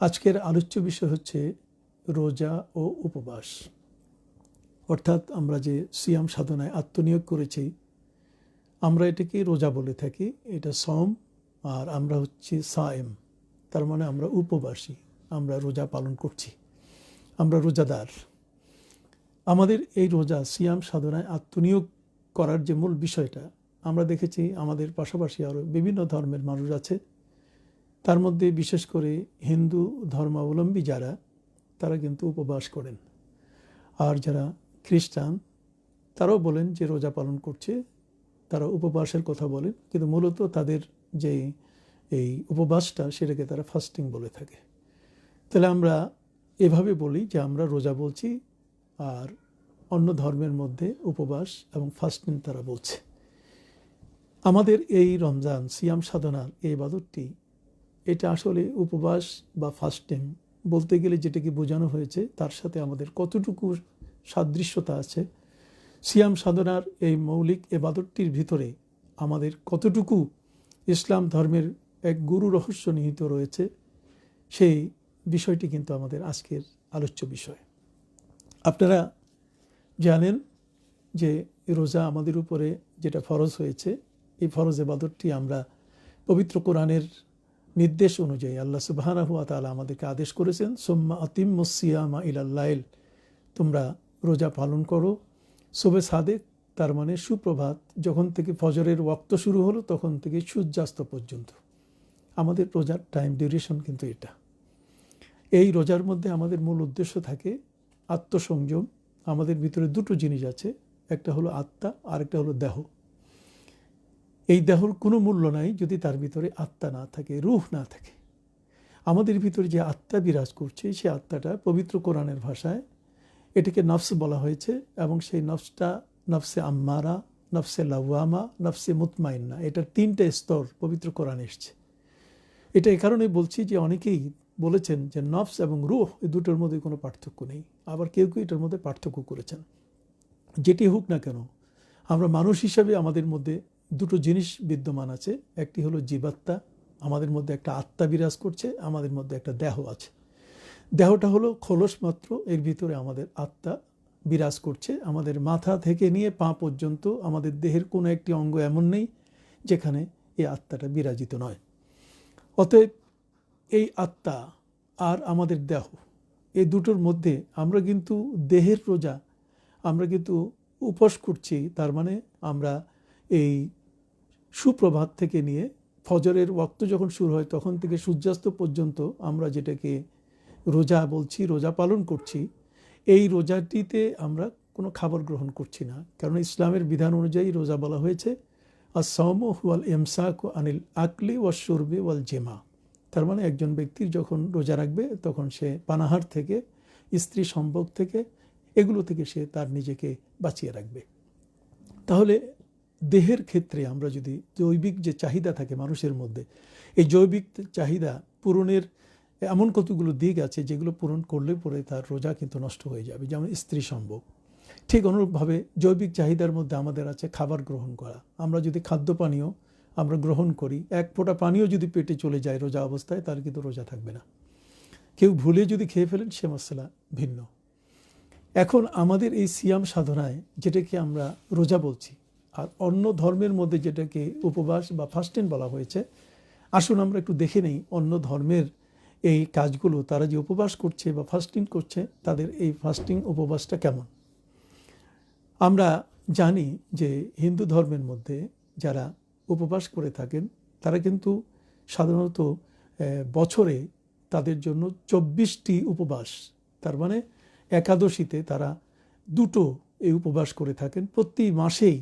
আজকের আলোচ্য বিষয় হচ্ছে রোজা ও উপবাস। অর্থাৎ আমরা যে সিয়াম সাধনায় আত্মনিয়োগ করেছি, আমরা এটাকে রোজা বলে থাকি। এটা সম, আর আমরা হচ্ছে সায়েম, তার মানে আমরা উপবাসী, আমরা রোজা পালন করছি, আমরা রোজাদার। আমাদের এই রোজা সিয়াম সাধনায় আত্মনিয়োগ করার যে মূল বিষয়টা, আমরা দেখেছি আমাদের পাশাপাশি আরও বিভিন্ন ধর্মের মানুষ আছে। তার মধ্যে বিশেষ করে হিন্দু ধর্মাবলম্বী যারা, তারা কিন্তু উপবাস করেন। আর যারা খ্রিস্টান, তারাও বলেন যে রোজা পালন করছে, তারা উপবাসের কথা বলেন, কিন্তু মূলত তাদের যে এই উপবাসটা, সেটাকে তারা ফাস্টিং বলে থাকে। তাহলে আমরা এভাবে বলি যে আমরা রোজা বলছি, আর অন্য ধর্মের মধ্যে উপবাস এবং ফাস্টিং তারা বলছে। আমাদের এই রমজান সিয়াম সাধনার এই ইবাদতটি, এটা আসলে উপবাস বা ফাস্টিং বলতে গেলে যেটাকে বোঝানো হয়েছে, তার সাথে আমাদের কতটুকু সাদৃশ্যতা আছে, সিয়াম সাধনার এই মৌলিক ইবাদতটির ভিতরে আমাদের কতটুকু ইসলাম ধর্মের এক গুরু রহস্য নিহিত রয়েছে, সেই বিষয়টি কিন্তু আমাদের আজকের আলোচ্য বিষয়। আপনারা জানেন যে রোজা আমাদের উপরে যেটা ফরজ হয়েছে, এই ফরজ ইবাদতটি আমরা পবিত্র কোরআনের নির্দেশ অনুযায়ী আল্লাহ সুবহানাহু ওয়া তাআলা আমাদেরকে আদেশ করেছেন, সুম্মা আতিম্মুস সিয়ামা ইলাল লাইল, তোমরা রোজা পালন করো সুবে সাদেক, তার মানে সুপ্রভাত, যখন থেকে ফজরের ওয়াক্ত শুরু হলো তখন থেকে সূর্যাস্ত পর্যন্ত। আমাদের রোজার টাইম ডিউরেশন কিন্তু এটা। এই রোজার মধ্যে আমাদের মূল উদ্দেশ্য থাকে আত্মসংযম। আমাদের ভিতরে দুটো জিনিস আছে, একটা হলো আত্মা, আর একটা হলো দেহ। এই দেহর কোনো মূল্য নাই যদি তার ভিতরে আত্মা না থাকে, রূহ না থাকে। আমাদের ভিতরে যে আত্মা বিরাজ করছে, সেই আত্মাটা পবিত্র কোরআনের ভাষায় এটাকে নফস বলা হয়েছে, এবং সেই নফসটা নফসে আম্মারা, নফসে লাওয়ামা, নফসে মুতমাইন্না, এটার তিনটে স্তর পবিত্র কোরআনে এসছে। এটা এই কারণে বলছি যে অনেকেই বলেছেন যে নফস এবং রূহ এই দুটোর মধ্যে কোনো পার্থক্য নেই, আবার কেউ কেউ এটার মধ্যে পার্থক্য করেছেন। যেটি হোক না কেন, আমরা মানুষ হিসাবে আমাদের মধ্যে দুটো জিনিস বিদ্যমান আছে। একটি হলো জীবাত্মা, আমাদের মধ্যে একটা আত্মা বিরাজ করছে, আমাদের মধ্যে একটা দেহ আছে। দেহটা হলো খোলস মাত্র, এর ভিতরে আমাদের আত্মা বিরাজ করছে। আমাদের মাথা থেকে নিয়ে পা পর্যন্ত আমাদের দেহের কোনো একটি অঙ্গ এমন নেই যেখানে এই আত্মাটা বিরাজিত নয়। অতএব এই আত্মা আর আমাদের দেহ, এই দুটোর মধ্যে আমরা কিন্তু দেহের রোজা, আমরা কিন্তু উপোস করছি। তার মানে আমরা এই সুপ্রভাত থেকে নিয়ে ফজরের ওয়াক্ত যখন শুরু হয় তখন থেকে সূর্যাস্ত পর্যন্ত আমরা যেটাকে রোজা বলছি, রোজা পালন করছি। এই রোজাটিতে আমরা কোনো খাবার গ্রহণ করছি না, কারণ ইসলামের বিধান অনুযায়ী রোজা বলা হয়েছে আস-সাওমু হুয়াল ইমসাকু আনিল আকলি ওয়াশ শুরবি ওয়াল জিমা। তার মানে একজন ব্যক্তির যখন রোজা রাখবে তখন সে পানাহার থেকে, স্ত্রী সম্ভোগ থেকে, এগুলো থেকে সে তার নিজেকে বাঁচিয়ে রাখবে। তাহলে দেহের ক্ষেত্রে আমরা যদি জৈবিক যে চাহিদা থাকে মানুষের মধ্যে, এই জৈবিক চাহিদা পূরণের এমন কতগুলো দিক আছে যেগুলো পূরণ করলে পরে তার রোজা কিন্তু নষ্ট হয়ে যাবে, যেমন স্ত্রী সম্ভোগ। ঠিক অনুরূপভাবে জৈবিক চাহিদার মধ্যে আমাদের আছে খাবার গ্রহণ করা। আমরা যদি খাদ্য পানীয় আমরা গ্রহণ করি, এক ফোঁটা পানীয় যদি পেটে চলে যায় রোজা অবস্থায়, তার কিন্তু রোজা থাকবে না। কেউ ভুলে যদি খেয়ে ফেলেন, সে মশলা ভিন্ন। এখন আমাদের এই সিয়াম সাধনায় যেটাকে আমরা রোজা বলছি, আর অন্য ধর্মের মধ্যে যেটাকে উপবাস বা ফাস্টিং বলা হয়েছে, আসুন আমরা একটু দেখে নেই অন্য ধর্মের এই কাজগুলো, তারা যে উপবাস করছে বা ফাস্টিং করছে, তাদের এই ফাস্টিং উপবাসটা কেমন। আমরা জানি যে হিন্দু ধর্মের মধ্যে যারা উপবাস করে থাকেন, তারা কিন্তু সাধারণত বছরে তাদের জন্য 24টি উপবাস, তার মানে একাদশীতে তারা দুটো এই উপবাস করে থাকেন। প্রতি মাসেই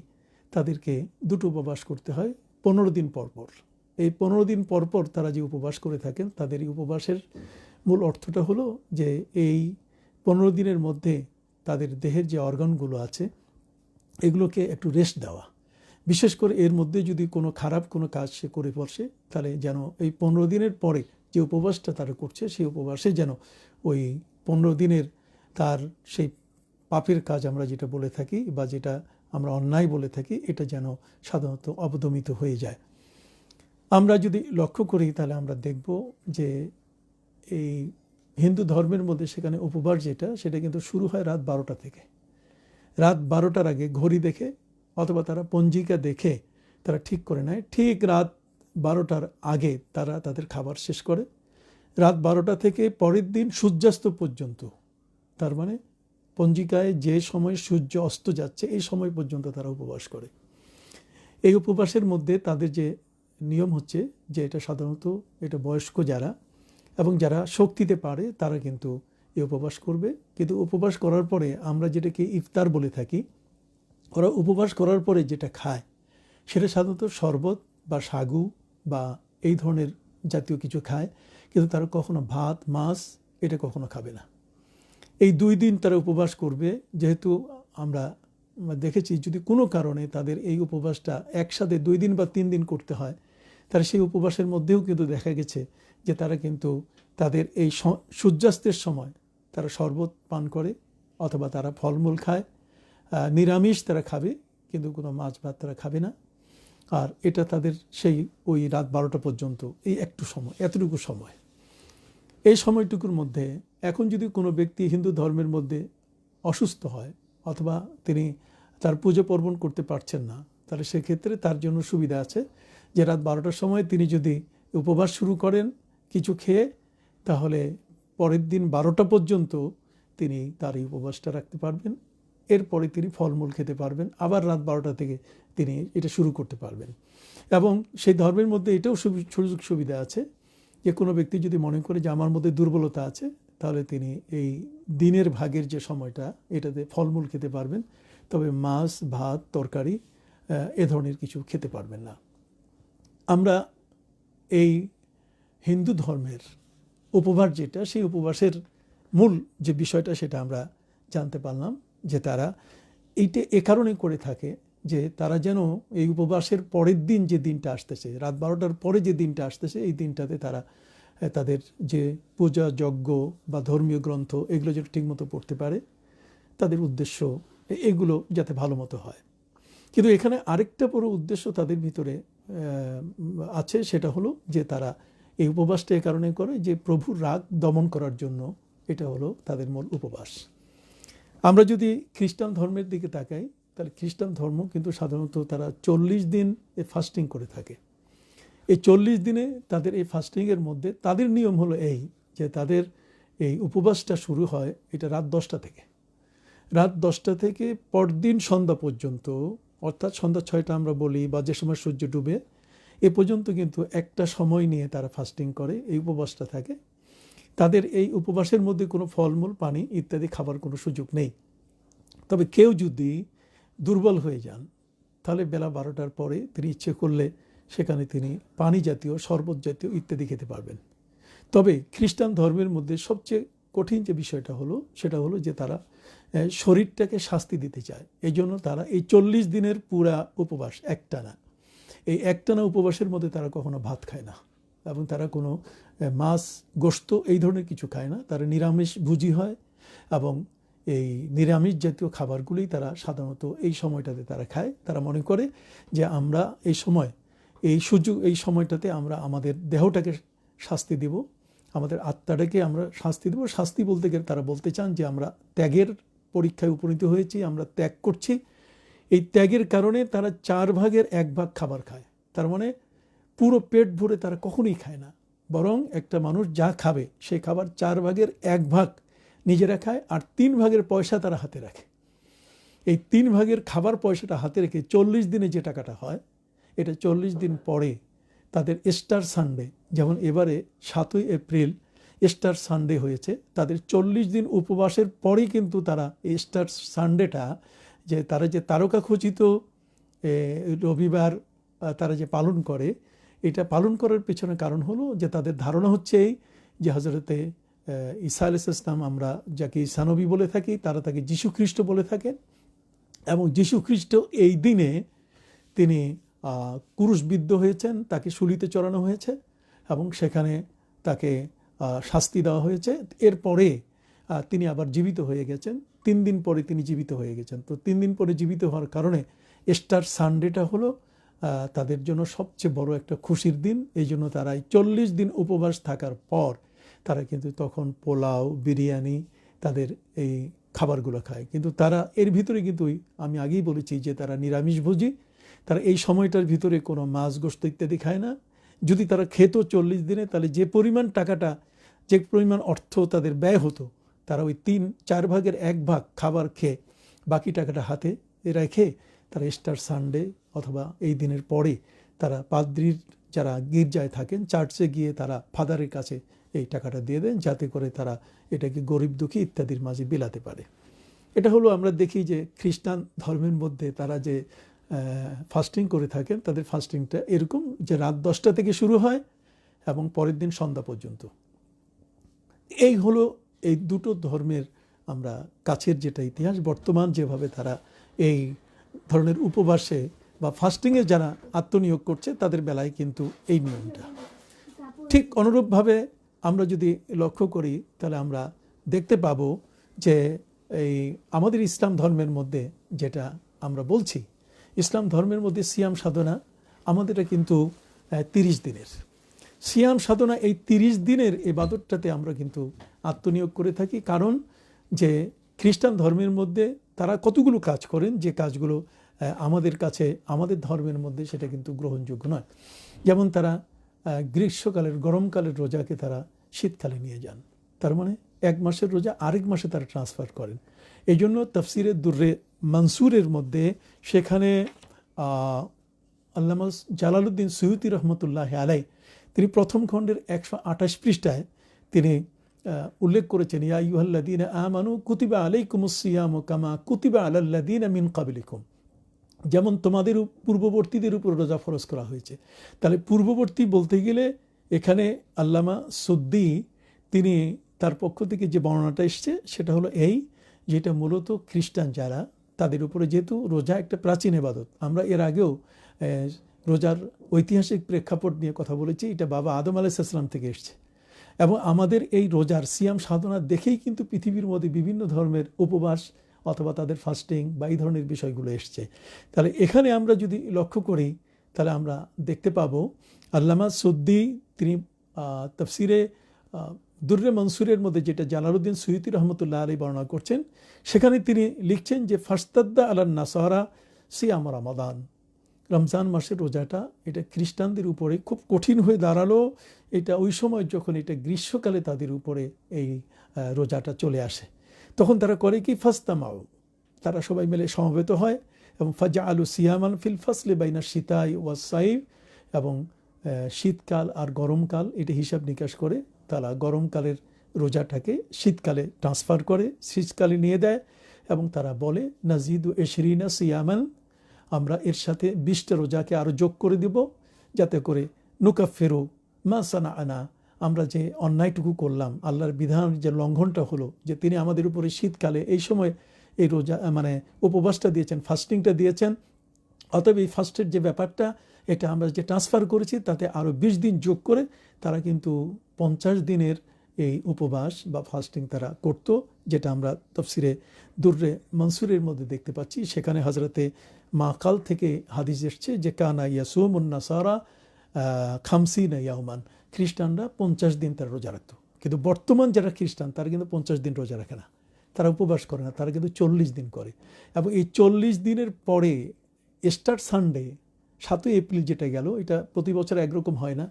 তাদেরকে দুটো উপবাস করতে হয় 15 দিন পর পর। এই 15 দিন পর পর তারা যে উপবাস করে থাকেন, তাদের এই উপবাসের মূল অর্থটা হলো যে এই 15 দিনের মধ্যে তাদের দেহের যে অর্গানগুলো আছে এগুলোকে একটু রেস্ট দেওয়া। বিশেষ করে এর মধ্যে যদি কোনো খারাপ কোনো কাজ সে করে বসে, তাহলে যেন এই 15 দিনের পরে যে উপবাসটা তারা করছে, সেই উপবাসে যেন ওই 15 দিনের তার সেই পাপের কাজ আমরা যেটা বলে থাকি বা যেটা আমরা অন্যায় বলে থাকি, এটা যেন সাধারণত অবদমিত হয়ে যায়। আমরা যদি লক্ষ্য করি তাহলে আমরা দেখব যে এই হিন্দু ধর্মের মধ্যে সেখানে উপবাস যেটা, সেটা কিন্তু শুরু হয় রাত 12টা থেকে। রাত 12টার আগে ঘড়ি দেখে অথবা তারা পঞ্জিকা দেখে তারা ঠিক করে নেয়, ঠিক রাত 12টার আগে তারা তাদের খাবার শেষ করে। রাত 12টা থেকে পরের দিন সূর্যাস্ত পর্যন্ত, তার মানে পঞ্জিকায় যে সময় সূর্য অস্ত যাচ্ছে এই সময় পর্যন্ত তারা উপবাস করে। এই উপবাসের মধ্যে তাদের যে নিয়ম হচ্ছে যে এটা সাধারণত এটা বয়স্ক যারা এবং যারা শক্তিতে পারে তারা কিন্তু এই উপবাস করবে। কিন্তু উপবাস করার পরে আমরা যেটাকে ইফতার বলে থাকি, ওরা উপবাস করার পরে যেটা খায় সেটা সাধারণত শরবত বা সাগু বা এই ধরনের জাতীয় কিছু খায়, কিন্তু তারা কখনো ভাত মাছ এটা কখনো খাবে না। এই 2 দিন তারা উপবাস করবে। যেহেতু আমরা দেখেছি যদি কোনো কারণে তাদের এই উপবাসটা একসাথে 2 দিন বা 3 দিন করতে হয়, তারা সেই উপবাসের মধ্যেও কিন্তু দেখা গেছে যে তারা কিন্তু তাদের এই সূর্যাস্তের সময় তারা শরবত পান করে অথবা তারা ফলমূল খায়, নিরামিষ তারা খাবে, কিন্তু কোনো মাছ ভাত তারা খাবে না। আর এটা তাদের সেই ওই রাত 12টা পর্যন্ত এই একটু সময়, এতটুকু সময়। এই সময়টুকুর মধ্যে এখন যদি কোনো ব্যক্তি হিন্দু ধর্মের মধ্যে অসুস্থ হয় অথবা তিনি তার পুজো পার্বণ করতে পারছেন না, তাহলে সেক্ষেত্রে তার জন্য সুবিধা আছে যে রাত 12টার সময় তিনি যদি উপবাস শুরু করেন কিছু খেয়ে, তাহলে পরের দিন 12টা পর্যন্ত তিনি তার এই উপবাসটা রাখতে পারবেন। এরপরে তিনি ফলমূল খেতে পারবেন, আবার রাত 12টা থেকে তিনি এটা শুরু করতে পারবেন। এবং সেই ধর্মের মধ্যে এটাও সুযোগ সুবিধা আছে যে কোনো ব্যক্তি যদি মনে করে যে আমার মধ্যে দুর্বলতা আছে, তাহলে তিনি এই দিনের ভাগের যে সময়টা এটাতে ফলমূল খেতে পারবেন, তবে মাছ ভাত তরকারি এ ধরনের কিছু খেতে পারবেন না। আমরা এই হিন্দু ধর্মের উপবাস যেটা, সেই উপবাসের মূল যে বিষয়টা সেটা আমরা জানতে পারলাম যে তারা এইটা এ কারণে করে থাকে যে তারা যেন এই উপবাসের পরের দিন যে দিনটা আসতেছে, রাত 12টার পরে যে দিনটা আসতেছে, এই দিনটাতে তারা তাদের যে পূজা যজ্ঞ বা ধর্মীয় গ্রন্থ এগুলো যেটা ঠিকমতো পড়তে পারে, তাদের উদ্দেশ্য এগুলো যাতে ভালো মতো হয়। কিন্তু এখানে আরেকটা বড় উদ্দেশ্য তাদের ভিতরে আছে, সেটা হলো যে তারা এই উপবাসটা এ কারণে করে যে প্রভুর রাগ দমন করার জন্য। এটা হলো তাদের মূল উপবাস। আমরা যদি খ্রিস্টান ধর্মের দিকে তাকাই, তাহলে খ্রিস্টান ধর্ম কিন্তু সাধারণত তারা 40 দিন ফাস্টিং করে থাকে। এই 40 দিনে তাদের এই ফাস্টিংয়ের মধ্যে তাদের নিয়ম হলো এই যে তাদের এই উপবাসটা শুরু হয় এটা রাত 10টা থেকে। রাত 10টা থেকে পরদিন সন্ধ্যা পর্যন্ত, অর্থাৎ সন্ধ্যা 6টা আমরা বলি বা যে সময় সূর্য ডুবে, এ পর্যন্ত কিন্তু একটা সময় নিয়ে তারা ফাস্টিং করে, এই উপবাসটা থাকে। তাদের এই উপবাসের মধ্যে কোনো ফলমূল পানি ইত্যাদি খাবার কোনো সুযোগ নেই। তবে কেউ যদি দুর্বল হয়ে যান, তাহলে বেলা 12টার পরে তিনি ইচ্ছে করলে সেখানে তিনি পানি জাতীয় শরবত জাতীয় ইত্যাদি খেতে পারবেন। তবে খ্রিস্টান ধর্মের মধ্যে সবচেয়ে কঠিন যে বিষয়টা হলো সেটা হলো যে তারা শরীরটাকে শাস্তি দিতে চায়। এই জন্য তারা এই 40 দিনের পুরা উপবাস একটানা, এই একটানা উপবাসের মধ্যে তারা কখনো ভাত খায় না এবং তারা কোনো মাছ গোশত এই ধরনের কিছু খায় না। তারা নিরামিষ ভোজী হয় এবং এই নিরামিষ জাতীয় খাবারগুলি তারা সাধারণত এই সময়টাতে তারা খায়। তারা মনে করে যে আমরা এই সময় এই সুযোগ এই সময়টাতে আমরা আমাদের দেহটাকে শাস্তি দেব, আমাদের আত্মাটাকে আমরা শাস্তি দেব। শাস্তি বলতে গেলে তারা বলতে চান যে আমরা ত্যাগের পরীক্ষায় উপনীত হয়েছি, আমরা ত্যাগ করছি। এই ত্যাগের কারণে তারা 4 ভাগের 1 ভাগ খাবার খায়। তার মানে পুরো পেট ভরে তারা কখনোই খায় না, বরং একটা মানুষ যা খাবে সেই খাবার 4 ভাগের 1 ভাগ নিজেরা খায়, আর 3 ভাগের পয়সা তারা হাতে রাখে। এই 3 ভাগের খাবার পয়সাটা হাতে রেখে 40 দিনে যে টাকাটা হয়, এটা 40 দিন পরে তাদের স্টার সানডে, যেমন এবারে 7ই এপ্রিল স্টার সানডে হয়েছে, তাদের 40 দিন উপবাসের পরেই কিন্তু তারা এই স্টার সানডেটা যে তারা যে তারকাখচিত রবিবার তারা যে পালন করে, এটা পালন করার পেছনে কারণ হলো যে তাদের ধারণা হচ্ছে এই যে হজরতে ঈসা আলাইহিস সালাম, আমরা যাকে ঈসা নবী বলে থাকি, তারা তাকে যীশু খ্রিস্ট বলে থাকেন, এবং যীশু খ্রিস্ট এই দিনে তিনি ক্রুশবিদ্ধ হয়েছেন, তাকে শুলিতে চড়ানো হয়েছে এবং সেখানে তাকে শাস্তি দেওয়া হয়েছে। এরপরে তিনি আবার জীবিত হয়ে গেছেন, 3 দিন পরে তিনি জীবিত হয়ে গেছেন। তো 3 দিন পরে জীবিত হওয়ার কারণে স্টার সানডেটা হলো তাদের জন্য সবচেয়ে বড় একটা খুশির দিন। এই জন্য তারা 40 দিন উপবাস থাকার পর তারা কিন্তু তখন পোলাও, বিরিয়ানি, তাদের এই খাবারগুলো খায়। কিন্তু তারা এর ভিতরে কিন্তু আমি আগেই বলেছি যে তারা নিরামিষভোজী। তারা এই সময়টার ভিতরে কোনো মাছ, গোশত ইত্যাদি খায় না। যদি তারা খেত 40 দিনে, তাহলে যে পরিমাণ টাকাটা, যে পরিমাণ অর্থ তাদের ব্যয় হতো, তারা ওই 3/4 ভাগের 1 ভাগ খাবার খেয়ে বাকি টাকাটা হাতে রেখে তারা স্টার সানডে অথবা এই দিনের পরে তারা পাদ্রির যারা গির্জায় থাকেন, চার্চে গিয়ে তারা ফাদারের কাছে এই টাকাটা দিয়ে দেন, যাতে করে তারা এটাকে গরিব দুঃখী ইত্যাদির মাঝে বিলাতে পারে। এটা হলো আমরা দেখি যে খ্রিস্টান ধর্মের মধ্যে তারা যে ফাস্টিং করে থাকেন, তাদের ফাস্টিংটা এরকম যে রাত 10টা থেকে শুরু হয় এবং পরের দিন সন্ধ্যা পর্যন্ত। এই হলো এই দুটো ধর্মের আমরা কাছের যেটা ইতিহাস। বর্তমান যেভাবে তারা এই ধরনের উপবাসে বা ফাস্টিংয়ে যারা আত্মনিয়োগ করছে, তাদের বেলায় কিন্তু এই নিয়মটা। ঠিক অনুরূপভাবে আমরা যদি লক্ষ্য করি, তাহলে আমরা দেখতে পাবো যে এই আমাদের ইসলাম ধর্মের মধ্যে যেটা আমরা বলছি, ইসলাম ধর্মের মধ্যে সিয়াম সাধনা আমাদের কিন্তু 30 দিনের সিয়াম সাধনা। এই 30 দিনের ইবাদতটাতে আমরা কিন্তু আত্মনিয়োগ করে থাকি, কারণ যে খ্রিস্টান ধর্মের মধ্যে তারা কতগুলো কাজ করেন, যে কাজগুলো আমাদের কাছে, আমাদের ধর্মের মধ্যে সেটা কিন্তু গ্রহণযোগ্য নয়। যেমন তারা গ্রীষ্মকালের, গরমকালের রোজাকে তারা শীতকালে নিয়ে যান, তার মানে 1 মাসের রোজা আরেক মাসে তারা ট্রান্সফার করেন। এই জন্য তফসিরে দুর্রে মনসুরের মধ্যে সেখানে আল্লামা জালালউদ্দিন সুয়ুতি রহমতুল্লাহ আলাই তিনি প্রথম খণ্ডের 128 পৃষ্ঠায় তিনি উল্লেখ করেছেন, ইয়া আইয়ুহাল্লাযীনা আমানু কুতিবা আলাইকুমুস সিয়ামু কামা কুতিবা আলাল্লাযীনা মিন ক্বাবলিকুম, যেমন তোমাদের পূর্ববর্তীদের উপর রোজা ফরজ করা হয়েছে। তাহলে পূর্ববর্তী বলতে গেলে এখানে আল্লামা সুদ্দি তিনি তার পক্ষ থেকে যে বর্ণনাটা এসছে সেটা হলো এই, যেটা মূলত খ্রিস্টান যারা, তাদের উপরে যেহেতু রোজা একটা প্রাচীন ইবাদত, আমরা এর আগেও রোজার ঐতিহাসিক প্রেক্ষাপট নিয়ে কথা বলেছি, এটা বাবা আদম আলাইহিস সালাম থেকে এসছে। এবং আমাদের এই রোজার সিয়াম সাধনা দেখেই কিন্তু পৃথিবীর মধ্যে বিভিন্ন ধর্মের উপবাস অথবা তাদের ফাস্টিং বা এই ধরনের বিষয়গুলো এসছে। তাহলে এখানে আমরা যদি লক্ষ্য করি, তাহলে আমরা দেখতে পাবো আল্লামা সুদ্দি তিনি তাফসিরে দুর্রে মনসুরের মধ্যে যেটা জালালউদ্দিন সুয়ুতি রহমতুল্লাহ আলাইহি বর্ণনা করছেন, সেখানে তিনি লিখছেন যে ফাস্তাদ্দা আলান নাসারা সিয়াম রমাদান, রমজান মাসের রোজাটা এটা খ্রিস্টানদের উপরে খুব কঠিন হয়ে দাঁড়ালো। এটা ওই সময় যখন এটা গ্রীষ্মকালে তাদের উপরে এই রোজাটা চলে আসে, তখন তারা করে কি, ফাস্তামাউ, তারা সবাই মিলে সমবেত হয় এবং ফাজা আলু সিয়ামান ফিল ফাসলে বাইনা শীতাই ওয়াস সাইফ, এবং শীতকাল আর গরমকাল এটা হিসাব নিকাশ করে তারা গরমকালের রোজাটাকে শীতকালে ট্রান্সফার করে, শীতকালে নিয়ে দেয় এবং তারা বলে নাজিদু এশরিনা সিয়ামান, আমরা এর সাথে 20টা রোজাকে আরও যোগ করে দেব, যাতে করে নুকাফেরু মা সানা আনা, আমরা যে অন্যায়টুকু করলাম, আল্লাহর বিধান যে লঙ্ঘনটা হলো, যে তিনি আমাদের উপরে শীতকালে এই সময় এই রোজা মানে উপবাসটা দিয়েছেন, ফাস্টিংটা দিয়েছেন, অতএব এই ফাস্টের যে ব্যাপারটা এটা আমরা যে ট্রান্সফার করেছি তাতে আরও 20 দিন যোগ করে তারা কিন্তু 50 দিনের এই উপবাস বা ফাস্টিং তারা করত, যেটা আমরা তফসিরে দুর্রে মনসুরের মধ্যে দেখতে পাচ্ছি। সেখানে হজরতে মাকাল থেকে হাদিস এসছে যে কানা ইয়াসুমুন নাসারা খামসিনা ইয়াউমান, খ্রিস্টানরা 50 দিন তারা রোজা রাখত। কিন্তু বর্তমান যারা খ্রিস্টান তারা কিন্তু 50 দিন রোজা রাখে না, তারা উপবাস করে না, তারা কিন্তু 40 দিন করে। এবং এই 40 দিনের পরে স্টার সানডে 7ই এপ্রিল যেটা গেল, এটা প্রতি বছর একরকম হয় না।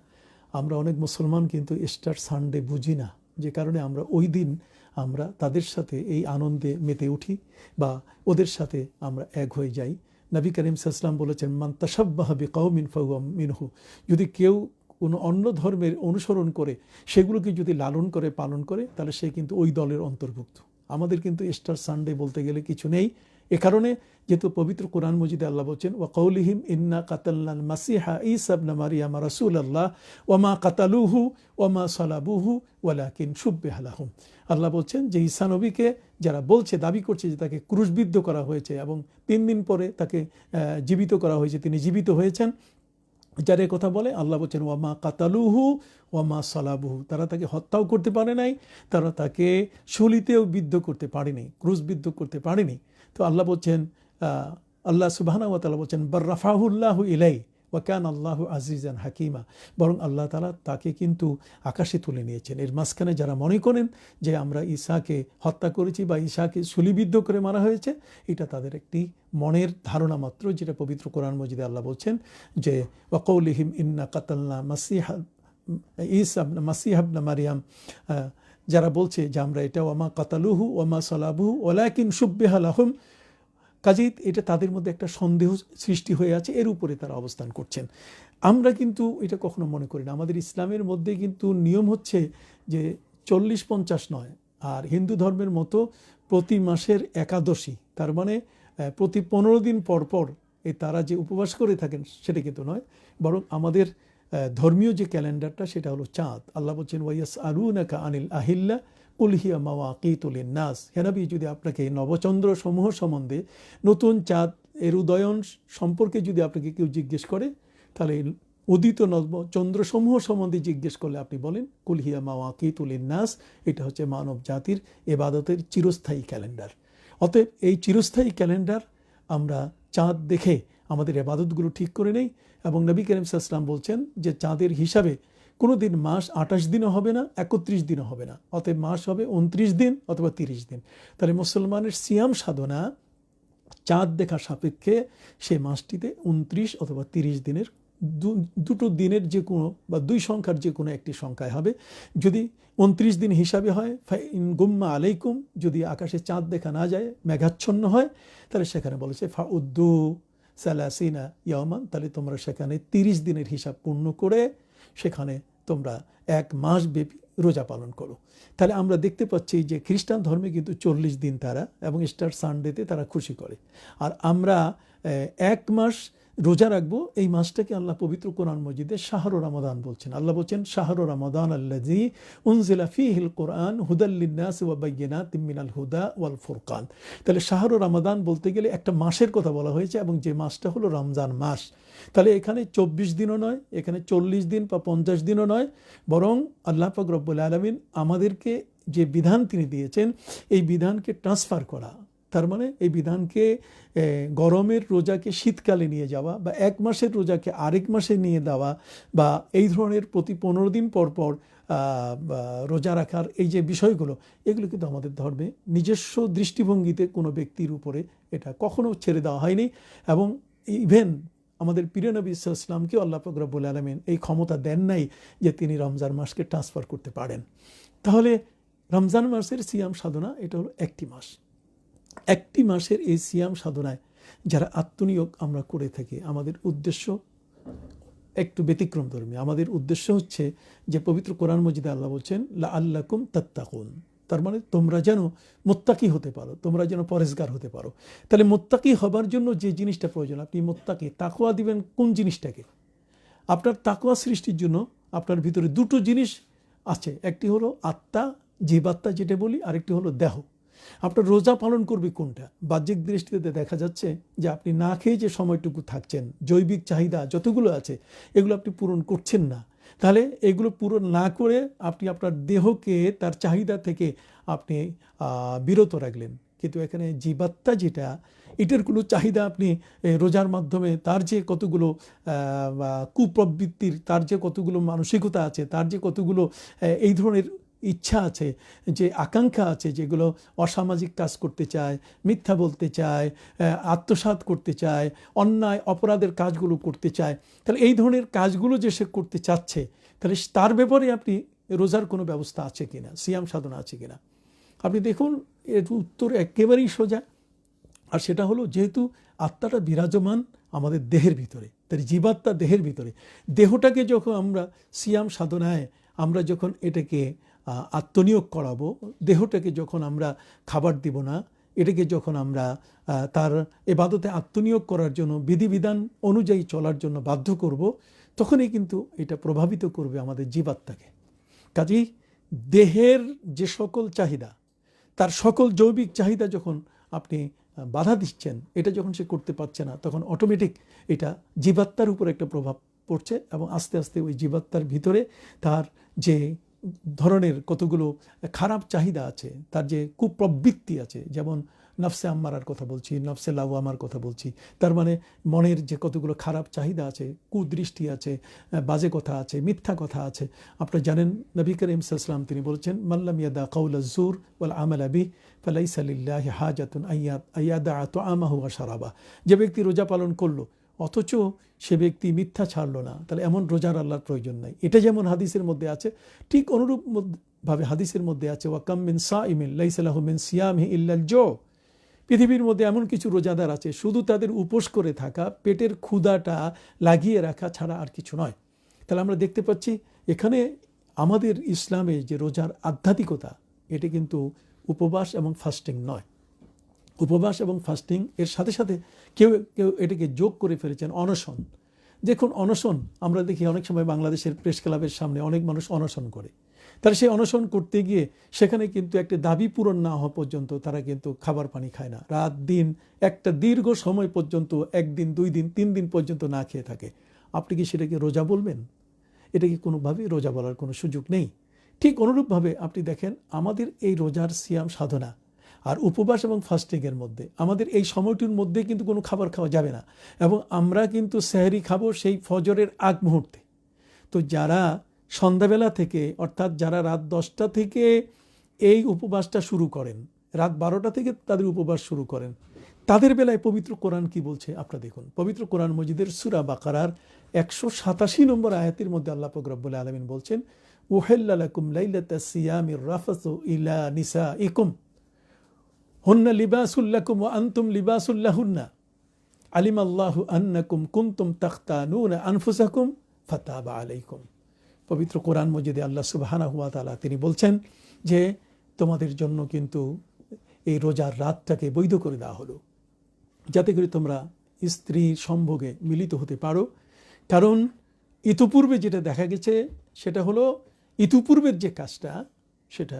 আমরা অনেক মুসলমান কিন্তু স্টার সানডে বুঝি না, যে কারণে আমরা ওই দিন আমরা তাদের সাথে এই আনন্দে মেতে উঠি বা ওদের সাথে আমরা এক হয়ে যাই। নবী করিম সাল্লাল্লাহু আলাইহি ওয়াসাল্লাম বলেছেন, মান তাশাব্বাহা বিকাওমিন ফাহুয়া মিনহু, যদি কেউ কোনো অন্য ধর্মের অনুসরণ করে সেগুলোকে যদি লালন করে পালন করে, তাহলে সে কিন্তু ওই দলের অন্তর্ভুক্ত। আমাদের কিন্তু স্টার সানডে বলতে গেলে কিছু নেই। এ কারণে যেহেতু পবিত্র কোরআন মজিদে আল্লাহ বলছেন, ওয়া কাউলিহিম ইন্না কাতালনাল মাসিহা ঈসা ইবনে মারইয়াম রাসূলুল্লাহ ওয়া মা কাতালুহু ওয়া মা সালাবুহু ওয়ালাকিন শুব্বিহা লাহুম। আল্লাহ বলছেন যে ঈসা নবীকে যারা বলছে, দাবি করছে যে তাকে ক্রুশবিদ্ধ করা হয়েছে এবং 3 দিন পরে তাকে জীবিত করা হয়েছে, তিনি জীবিত হয়েছেন, যারা কথা বলে, আল্লাহ বলছেন ওয়া মা কাতালুহু ওয়া মা সালাবুহু, তারা তাকে হত্যাও করতে পারে নাই, তারা তাকে শূলিতেও বিদ্ধ করতে পারেনি, ক্রুশবিদ্ধ করতে পারেনি। তো আল্লাহ বলছেন, আল্লাহ সুবহানাহু ওয়া তাআলা বলছেন, বার রাফাহুল্লাহু ইলাই ওয়াকান আল্লাহু আজিজান হাকিমা, বরং আল্লাহ তাআলা তাকে কিন্তু আকাশে তুলে নিয়েছেন। এর মাঝখানে যারা মনে করেন যে আমরা ঈসাকে হত্যা করেছি বা ঈসাকে শূলিবিদ্ধ করে মারা হয়েছে, এটা তাদের একটি মনের ধারণা মাত্র, যেটা পবিত্র কোরআন মজিদে আল্লাহ বলছেন যে ওয়াকাউলিহিম ইন্না কাতালনা ঈসা ইবনে মারইয়াম, যারা বলছে যে আমরা এটা ওয়ামা কাতালুহু ওয়ামা সালাবুহু ওয়ালাকিন শুব্বিহা লাহুম, কাজেই এটা তাদের মধ্যে একটা সন্দেহ সৃষ্টি হয়ে আছে, এর উপরে তারা অবস্থান করছেন। আমরা কিন্তু এটা কখনো মনে করি না। আমাদের ইসলামের মধ্যে কিন্তু নিয়ম হচ্ছে যে 40-50 নয়, আর হিন্দু ধর্মের মতো প্রতি মাসের একাদশী, তার মানে প্রতি 15 দিন পর পর তারা যে উপবাস করে থাকেন সেটা কিন্তু নয়, বরং আমাদের ধর্মীয় যে ক্যালেন্ডারটা সেটা হলো চাঁদ। আল্লাহ বলছেন ওয়াইয়াসআলুনাকা আনিল আহিল্লা কুল হিয়া মাওয়াকিতু লিন্নাস, হে নবী যদি আপনাকে নবচন্দ্র সমূহ সম্বন্ধে, নতুন চাঁদ এর উদয়ন সম্পর্কে যদি আপনাকে কেউ জিজ্ঞেস করে, তাহলে উদিত নবচন্দ্র সমূহ সম্বন্ধে জিজ্ঞেস করলে আপনি বলেন কুল হিয়া মাওয়াকিতু লিন্নাস, এটা হচ্ছে মানব জাতির ইবাদতের চিরস্থায়ী ক্যালেন্ডার। অতএব এই চিরস্থায়ী ক্যালেন্ডার আমরা চাঁদ দেখে আমাদের ইবাদতগুলো ঠিক করে নেই, এবং নবী করিম সাল্লাল্লাহু আলাইহি ওয়াসাল্লাম বলছেন যে চাঁদের হিসাবে কোনো দিন মাস 28 দিনও হবে না, 31 দিনও হবে না, অতএব মাস হবে 29 দিন অথবা 30 দিন। তাহলে মুসলমানের সিয়াম সাধনা চাঁদ দেখা সাপেক্ষে সে মাসটিতে 29 অথবা 30 দিনের দুটো দিনের যে কোনো বা দুই সংখ্যার যে কোনো একটি সংখ্যায় হবে। যদি 29 দিন হিসাবে হয়, ফাইন গুম্মা আলাইকুম, যদি আকাশে চাঁদ দেখা না যায়, মেঘাচ্ছন্ন হয়, তাহলে সেখানে বলেছে ফাউদ্দু সালাসিনা ইয়ামান, তাহলে তোমরা সেখানে 30 দিনের হিসাব পূর্ণ করে সেখানে তোমরা 1 মাস ব্যাপী রোজা পালন করো। তাহলে আমরা দেখতে পাচ্ছি যে খ্রিস্টান ধর্মে কিন্তু 40 দিন তারা, এবং স্টার সানডেতে তারা খুশি করে, আর আমরা 1 মাস রোজা রাখবো। এই মাসটাকে আল্লাহ পবিত্র কোরআন মজিদে শাহরু রমাদান বলছেন। আল্লাহ বলছেন শাহরু রমাদান আল্লাযী উনজিলা ফীহিল কোরআন হুদাল লিন্নাস ওয়া বাইয়িনাতিম মিনাল হুদা ওয়াল ফুরকান। তাহলে শাহরু রমাদান বলতে গেলে একটা মাসের কথা বলা হয়েছে, এবং যে মাসটা হলো রমজান মাস। তাহলে এখানে 24 দিনও নয়, এখানে 40 দিন বা 50 দিনও নয়, বরং আল্লাহ পাক রব্বুল আলামিন আমাদেরকে যে বিধান তিনি দিয়েছেন, এই বিধানকে ট্রান্সফার করা, তার মানে এই বিধানকে গরমের রোজাকে শীতকালে নিয়ে যাওয়া, বা 1 মাসের রোজাকে আরেক মাসে নিয়ে দেওয়া, বা এই ধরনের প্রতি 15 দিন পর পর রোজা রাখার এই যে বিষয়গুলো, এগুলো কিন্তু আমাদের ধর্মে নিজস্ব দৃষ্টিভঙ্গিতে কোনো ব্যক্তির উপরে এটা কখনো ছেড়ে দেওয়া হয়নি। এবং ইভেন আমাদের প্রিয় নবী সাল্লাল্লাহু আলাইহি ওয়াসাল্লামকেও আল্লাহ পাক রব্বুল আলামিন এই ক্ষমতা দেন নাই যে তিনি রমজান মাসকে ট্রান্সফার করতে পারেন। তাহলে রমজান মাসের সিয়াম সাধনা এটা হলো একটি মাস। একটি মাসের এই সিয়াম সাধনায় যারা আত্মনিয়োগ আমরা করে থাকি, আমাদের উদ্দেশ্য একটু ব্যতিক্রম ধর্মী। আমাদের উদ্দেশ্য হচ্ছে যে পবিত্র কোরআন মজিদে আল্লাহ বলছেন লাআল্লাকুম তাত্তাকুন, তার মানে তোমরা যেন মুত্তাকি হতে পারো, তোমরা যেন পরেজগার হতে পারো। তাহলে মুত্তাকি হবার জন্য যে জিনিসটা প্রয়োজন, আপনি মুত্তাকি তাকওয়া দিবেন কোন জিনিসটাকে? আপনার তাকওয়া সৃষ্টির জন্য আপনার ভিতরে দুটো জিনিস আছে, একটি হলো আত্মা, জীবাত্মা যেটা বলি, আরেকটি হলো দেহ। আপনার রোজা পালন করবে কোনটা? বাহ্যিক দৃষ্টিতে দেখা যাচ্ছে যে আপনি না খেয়ে যে সময়টুকু থাকছেন, জৈবিক চাহিদা যতগুলো আছে এগুলো আপনি পূরণ করছেন না। তাহলে এগুলো পূরণ না করে আপনি আপনার দেহকে তার চাহিদা থেকে আপনি বিরত রাখলেন। কিন্তু এখানে জীবাত্মা যেটা, এটার কোনো চাহিদা আপনি রোজার মাধ্যমে তার যে কতগুলো কুপ্রবৃত্তির, তার যে কতগুলো মানসিকতা আছে, তার যে কতগুলো এই ধরনের ইচ্ছা আছে, যে আকাঙ্ক্ষা আছে, যেগুলো অসামাজিক কাজ করতে চায়, মিথ্যা বলতে চায়, আত্মসাৎ করতে চায়, অন্যায় অপরাধের কাজগুলো করতে চায়, তাহলে এই ধরনের কাজগুলো যে সে করতে চাচ্ছে, তাহলে তার ব্যাপারে আপনি রোজার কোনো ব্যবস্থা আছে কিনা, সিয়াম সাধনা আছে কিনা? আপনি দেখুন, এর উত্তর একেবারেই সোজা। আর সেটা হলো, যেহেতু আত্মাটা বিরাজমান আমাদের দেহের ভিতরে, তার জীবাত্মা দেহের ভিতরে, দেহটাকে যখন আমরা সিয়াম সাধনায় আমরা যখন এটাকে আত্মনিয়োগ করাবো, দেহটাকে যখন আমরা খাবার দিব না, এটাকে যখন আমরা তার ইবাদতে আত্মনিয়োগ করার জন্য বিধিবিধান অনুযায়ী চলার জন্য বাধ্য করব, তখনই কিন্তু এটা প্রভাবিত করবে আমাদের জীবাত্মাকে। কাজেই দেহের যে সকল চাহিদা, তার সকল জৈবিক চাহিদা যখন আপনি বাধা দিচ্ছেন, এটা যখন সে করতে পারছে না, তখন অটোমেটিক এটা জীবাত্মার উপর একটা প্রভাব পড়ছে, এবং আস্তে আস্তে ওই জীবাত্মার ভিতরে তার যে ধরনের কতগুলো খারাপ চাহিদা আছে, তার যে কুপ্রবৃত্তি আছে, যেমন নফসে আম্মারার কথা বলছি, নফসে লাওয়ামার কথা বলছি। তার মানে মনের যে কতগুলো খারাপ চাহিদা আছে, কুদৃষ্টি আছে, বাজে কথা আছে, মিথ্যা কথা আছে। আপনারা জানেন নবী করিম সাল্লাল্লাহু আলাইহি ওয়াসাল্লাম তিনি বলেছেন, মাল্লাম ইয়াদা কাউলা যুর ওয়াল আমালা বিহি ফালাইসা লিল্লাহি হাজাতুন আইয়াদা তুআমাহু ওয়া শারাবা। যে ব্যক্তি রোজা পালন করলো অথচ সে ব্যক্তি মিথ্যা ছাড়লো না, তাহলে এমন রোজার আল্লাহর প্রয়োজন নাই। এটা যেমন হাদিসের মধ্যে আছে, ঠিক অনুরূপ ভাবে হাদিসের মধ্যে আছে, ওয়া কাম মিন সাইমিন লাইসা লাহু মিন সিয়ামিহি ইল্লাল জু। পৃথিবীর মধ্যে এমন কিছু রোজাদার আছে শুধু তাদের উপোস করে থাকা, পেটের ক্ষুধাটা লাগিয়ে রাখা ছাড়া আর কিছু নয়। তাহলে আমরা দেখতে পাচ্ছি এখানে আমাদের ইসলামে যে রোজার আধ্যাত্মিকতা, এটি কিন্তু উপবাস এবং ফাস্টিং নয়। উপবাস এবং ফাস্টিং এর সাথে সাথে কেউ কেউ এটাকে যোগ করে ফেলেছেন অনশন। দেখুন অনশন আমরা দেখি অনেক সময় বাংলাদেশের প্রেস ক্লাবের সামনে অনেক মানুষ অনশন করে। তারা সেই অনশন করতে গিয়ে সেখানে কিন্তু একটা দাবি পূরণ না হওয়া পর্যন্ত তারা কিন্তু খাবার পানি খায় না, রাত দিন একটা দীর্ঘ সময় পর্যন্ত, একদিন, 2 দিন, 3 দিন পর্যন্ত না খেয়ে থাকে। আপনি কি সেটাকে রোজা বলবেন? এটাকে কোনোভাবেই রোজা বলার কোনো সুযোগ নেই। ঠিক অনুরূপভাবে আপনি দেখেন আমাদের এই রোজার সিয়াম সাধনা আর উপবাস এবং ফাস্টিংয়ের মধ্যে আমাদের এই সময়টির মধ্যে কিন্তু কোনো খাবার খাওয়া যাবে না, এবং আমরা কিন্তু সেহরি খাবো সেই ফজরের আগ মুহূর্তে। তো যারা সন্ধ্যাবেলা থেকে, অর্থাৎ যারা রাত 10টা থেকে এই উপবাসটা শুরু করেন, রাত 12টা থেকে তাদের উপবাস শুরু করেন, তাদের বেলায় পবিত্র কোরআন কি বলছে আপনারা দেখুন। পবিত্র কোরআন মজিদের সূরা বাকারার 187 নম্বর আয়াতের মধ্যে আল্লাহ পাক রব্বুল আলামিন বলছেন, উহিল্লা লাকুম লাইলাতাস সিয়ামির রাফাসু ইলা নিসাইকুম হুন্না লিবাসুল লাকুম ওয়া আনতুম লিবাসুল লাহুন্না আলিমাল্লাহু আন্নাকুম কুনতুম তাখতানুনা আনফুসাকুম ফাতাবা আলাইকুম। পবিত্র কোরআন মজিদে আল্লাহ সুবহানাহু ওয়া তাআলা তিনি বলছেন যে তোমাদের জন্য কিন্তু এই রোজার রাতটাকে বৈধ করে দেওয়া হলো, যাতে করে তোমরা স্ত্রীর সম্ভোগে মিলিত হতে পারো। কারণ ইতিপূর্বে যেটা দেখা গেছে সেটা হলো, ইতিপূর্বের যে কাজটা সেটা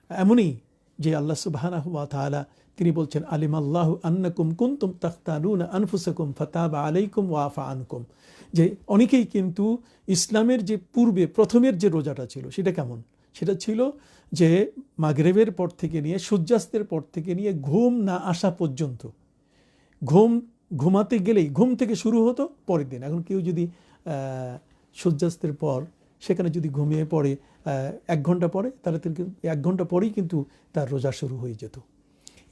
এমনই যে আল্লাহ সুবহানাহু ওয়া তাআলা তিনি বলছেন, আলিমাল্লাহু আন্নাকুম কুনতুম তাখতানুনা আনফুসাকুম ফাতাবা আলাইকুম ওয়া আফা আনকুম। যে অনেকেই কিন্তু ইসলামের যে পূর্বে প্রথমের যে রোজাটা ছিল সেটা কেমন? সেটা ছিল যে মাগরিবের পর থেকে নিয়ে সূর্যাস্তের পর থেকে নিয়ে ঘুম না আসা পর্যন্ত, ঘুমাতে গেলেই ঘুম থেকে শুরু হতো পরের দিন। এখন কেউ যদি সূর্যাস্তের পর সেখানে যদি ঘুমিয়ে পড়ে 1 ঘন্টা পরে, তাহলে 1 ঘন্টা পরেই কিন্তু তার রোজা শুরু হয়ে যেত।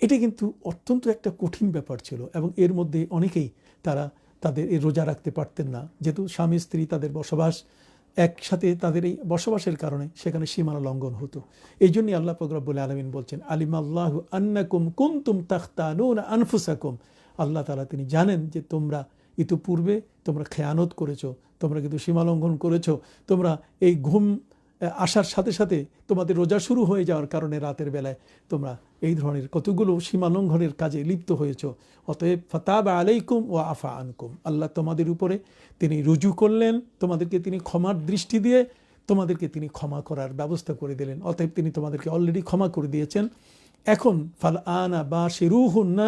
এটা কিন্তু অত্যন্ত একটা কঠিন ব্যাপার ছিল, এবং এর মধ্যে অনেকেই তাদের এই রোজা রাখতে পারতেন না, যেহেতু স্বামী স্ত্রী তাদের বসবাস একসাথে, তাদের এই বসবাসের কারণে সেখানে সীমানা লঙ্ঘন হতো। এই জন্যই আল্লাহ পাক রব্বুল আলামিন বলছেন, আলিমাল্লাহু আন্নাকুম কুনতুম তাখতানুনা আনফুসাকুম। আল্লাহ তাআলা তিনি জানেন যে তোমরা ইতিপূর্বে তোমরা খেয়ানত করেছো, তোমরা কিন্তু সীমা লঙ্ঘন করেছো, তোমরা এই ঘুম আসার সাথে সাথে তোমাদের রোজা শুরু হয়ে যাওয়ার কারণে রাতের বেলায় তোমরা এই ধরনের কতগুলো সীমা লঙ্ঘনের কাজে লিপ্ত হয়েছো। অতএব ফাতাবা আলাইকুম ওয়া আফা আনকুম, আল্লাহ তোমাদের উপরে তিনি রুজু করলেন, তোমাদেরকে তিনি ক্ষমার দৃষ্টি দিয়ে তোমাদেরকে তিনি ক্ষমা করার ব্যবস্থা করে দিলেন। অতএব তিনি তোমাদেরকে অলরেডি ক্ষমা করে দিয়েছেন। এখন ফাল আনা বাশিরুহুন্না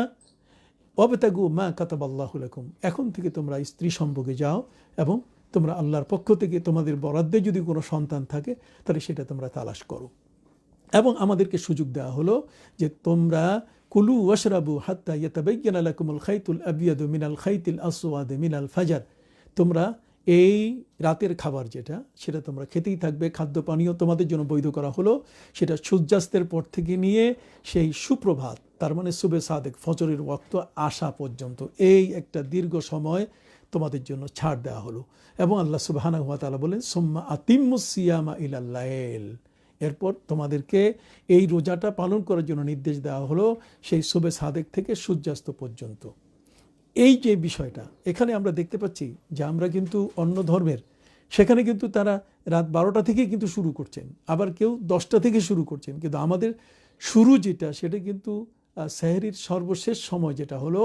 ওয়াবতাগু মা কাতাবাল্লাহু লাকুম, এখন থেকে তোমরা স্ত্রী সম্পর্কে যাও এবং তোমরা আল্লাহর পক্ষ থেকে তোমাদের বরাদ্দে যদি কোনো সন্তান থাকে তাহলে সেটা তোমরা তালাশ করো। এবং আমাদেরকে সুযোগ দেওয়া হলো যে তোমরা কুলু ওয়াশরাবু হাত্তা ইয়াতাবায়্যানা লাকুমুল খাইতুল আবিয়াদু মিনাল খাইতিল আসওয়াদি মিনাল ফাজর, তোমরা এই রাতের খাবার যেটা সেটা তোমরা খেতেই থাকবে। খাদ্য পানীয় তোমাদের জন্য বৈধ করা হলো সেটা সূর্যাস্তের পর থেকে নিয়ে সেই সুপ্রভাত, তার মানে সুবে সাদেক, ফজরের ওয়াক্ত আসা পর্যন্ত এই একটা দীর্ঘ সময় তোমাদের জন্য ছাড় দেওয়া হলো। এবং আল্লাহ সুবহানাহু ওয়া তাআলা বলেন, সুম্মা আতিম্মুস সিয়ামা ইলাল লাইল, এরপর তোমাদেরকে এই রোজাটা পালন করার জন্য নির্দেশ দেওয়া হলো সেই সুবে সাদেক থেকে সূর্যাস্ত পর্যন্ত। এই যে বিষয়টা এখানে আমরা দেখতে পাচ্ছি যে আমরা কিন্তু অন্য ধর্মের সেখানে কিন্তু তারা রাত 12টা থেকে কিন্তু শুরু করছেন, আবার কেউ 10টা থেকে শুরু করছেন, কিন্তু আমাদের শুরু যেটা সেটা কিন্তু সেহরির সর্বশেষ সময়, যেটা হলো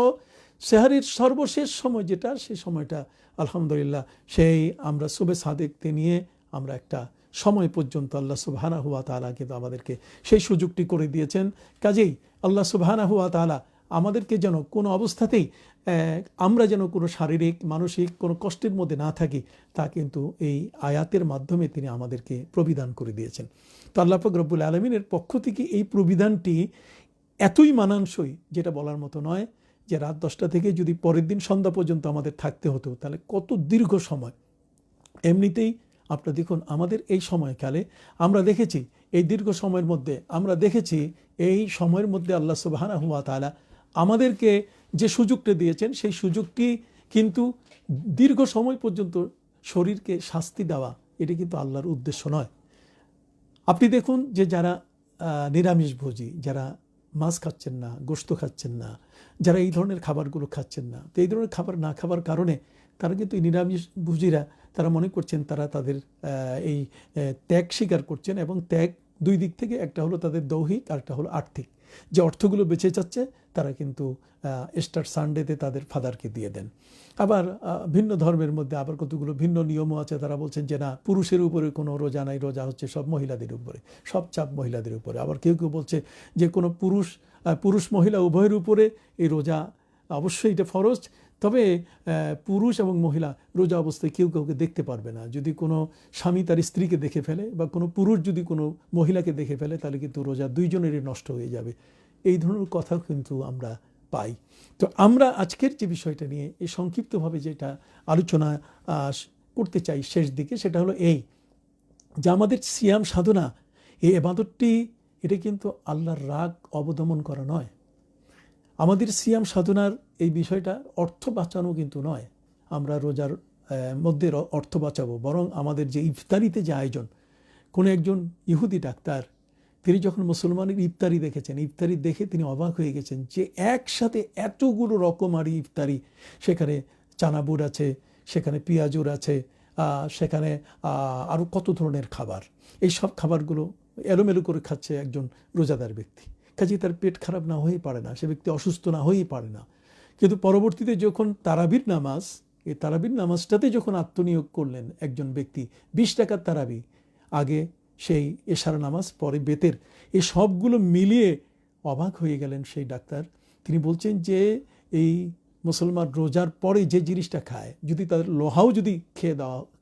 সেহরির সর্বশেষ সময় যেটা, সেই সময়টা আলহামদুলিল্লাহ সেই আমরা সুবে সাদেকতে নিয়ে আমরা একটা সময় পর্যন্ত আল্লাহ সুবহানাহু ওয়া তাআলা কিন্তু আমাদেরকে সেই সুযোগটি করে দিয়েছেন। কাজেই আল্লাহ সুবহানাহু ওয়া তাআলা আমাদেরকে যেন কোনো অবস্থাতেই আমরা যেন কোনো শারীরিক মানসিক কোনো কষ্টের মধ্যে না থাকি, তা কিন্তু এই আয়াতের মাধ্যমে তিনি আমাদেরকে প্রবিধান করে দিয়েছেন। তো আল্লাহ পাক রব্বুল আলামিনের পক্ষ থেকে এই প্রবিধানটি এতই মানানসই যেটা বলার মতো নয়, যে রাত 10টা থেকে যদি পরের দিন সন্ধ্যা পর্যন্ত আমাদের থাকতে হতো তাহলে কত দীর্ঘ সময়। এমনিতেই আপনারা দেখুন আমাদের এই সময়কালে আমরা দেখেছি এই দীর্ঘ সময়ের মধ্যে আল্লাহ সুবহানাহু ওয়া তাআলা আমাদেরকে যে সুযোগটা দিয়েছেন সেই সুযোগটি কিন্তু দীর্ঘ সময় পর্যন্ত শরীরকে শাস্তি দেওয়া, এটা কিন্তু আল্লাহর উদ্দেশ্য নয়। আপনি দেখুন যে যারা নিরামিষভোজী, যারা মাছ খাচ্ছেন না, গোশত খাচ্ছেন না, যারা এই ধরনের খাবারগুলো খাচ্ছেন না, তো এই ধরনের খাবার না খাবার কারণে তারা কিন্তু নিরামিষভোজীরা তারা মনে করছেন তারা তাদের এই ত্যাগ স্বীকার করছেন, এবং ত্যাগ দুই দিক থেকে, একটা হলো তাদের দৈহিক আর একটা হলো আর্থিক। যে অর্থগুলো বেঁচে যাচ্ছে তারা কিন্তু স্টার সানডেতে তাদের ফাদারকে দিয়ে দেন। আবার ভিন্ন ধর্মের মধ্যে আবার কতগুলো ভিন্ন নিয়মও আছে, তারা বলছেন যে না, পুরুষের উপরে কোনো রোজা নাই, রোজা হচ্ছে সব মহিলাদের উপরে, সব চাপ মহিলাদের উপরে। আবার কেউ কেউ বলছে যে কোনো পুরুষ মহিলা উভয়ের উপরে এই রোজা, অবশ্যই এটা ফরজ, তবে পুরুষ এবং মহিলা রোজা অবস্থায় কেউ কাউকে দেখতে পারবে না। যদি কোনো স্বামী তার স্ত্রীকে দেখে ফেলে বা কোনো পুরুষ যদি কোনো মহিলাকে দেখে ফেলে তাহলে কিন্তু রোজা দুইজনেরই নষ্ট হয়ে যাবে। এই ধরনের কথাও কিন্তু আমরা পাই। তো আমরা আজকের যে বিষয়টা নিয়ে এই সংক্ষিপ্তভাবে যেটা আলোচনা করতে চাই শেষ দিকে, সেটা হলো এই যে আমাদের সিয়াম সাধনা, এই ইবাদতটি, এটা কিন্তু আল্লাহর রাগ অবদমন করা নয়। আমাদের সিয়াম সাধনার এই বিষয়টা অর্থ বাঁচানো কিন্তু নয়, আমরা রোজার মধ্যে অর্থ বাঁচাবো, বরং আমাদের যে ইফতারিতে যে আয়োজন, কোনো একজন ইহুদি ডাক্তার তিনি যখন মুসলমানের ইফতারি দেখেছেন, ইফতারি দেখে তিনি অবাক হয়ে গেছেন যে একসাথে এতগুলো রকমারি ইফতারি, সেখানে চানাবুর আছে, সেখানে পেঁয়াজুর আছে, সেখানে আরও কত ধরনের খাবার, এই সব খাবারগুলো এলোমেলো করে খাচ্ছে একজন রোজাদার ব্যক্তি। কাজে তার পেট খারাপ না হয়েই পারে না, সে ব্যক্তি অসুস্থ না হয়েই পারে না। কিন্তু পরবর্তীতে যখন তারাবির নামাজ, এই তারাবির নামাজটাতে যখন আত্মনিয়োগ করলেন একজন ব্যক্তি, 20 টাকার তারাবি, আগে সেই এশার নামাজ, পরে বেতের, এই সবগুলো মিলিয়ে অবাক হয়ে গেলেন সেই ডাক্তার। তিনি বলছেন যে এই মুসলমান রোজার পরে যে জিনিসটা খায়, যদি তাদের লোহাও যদি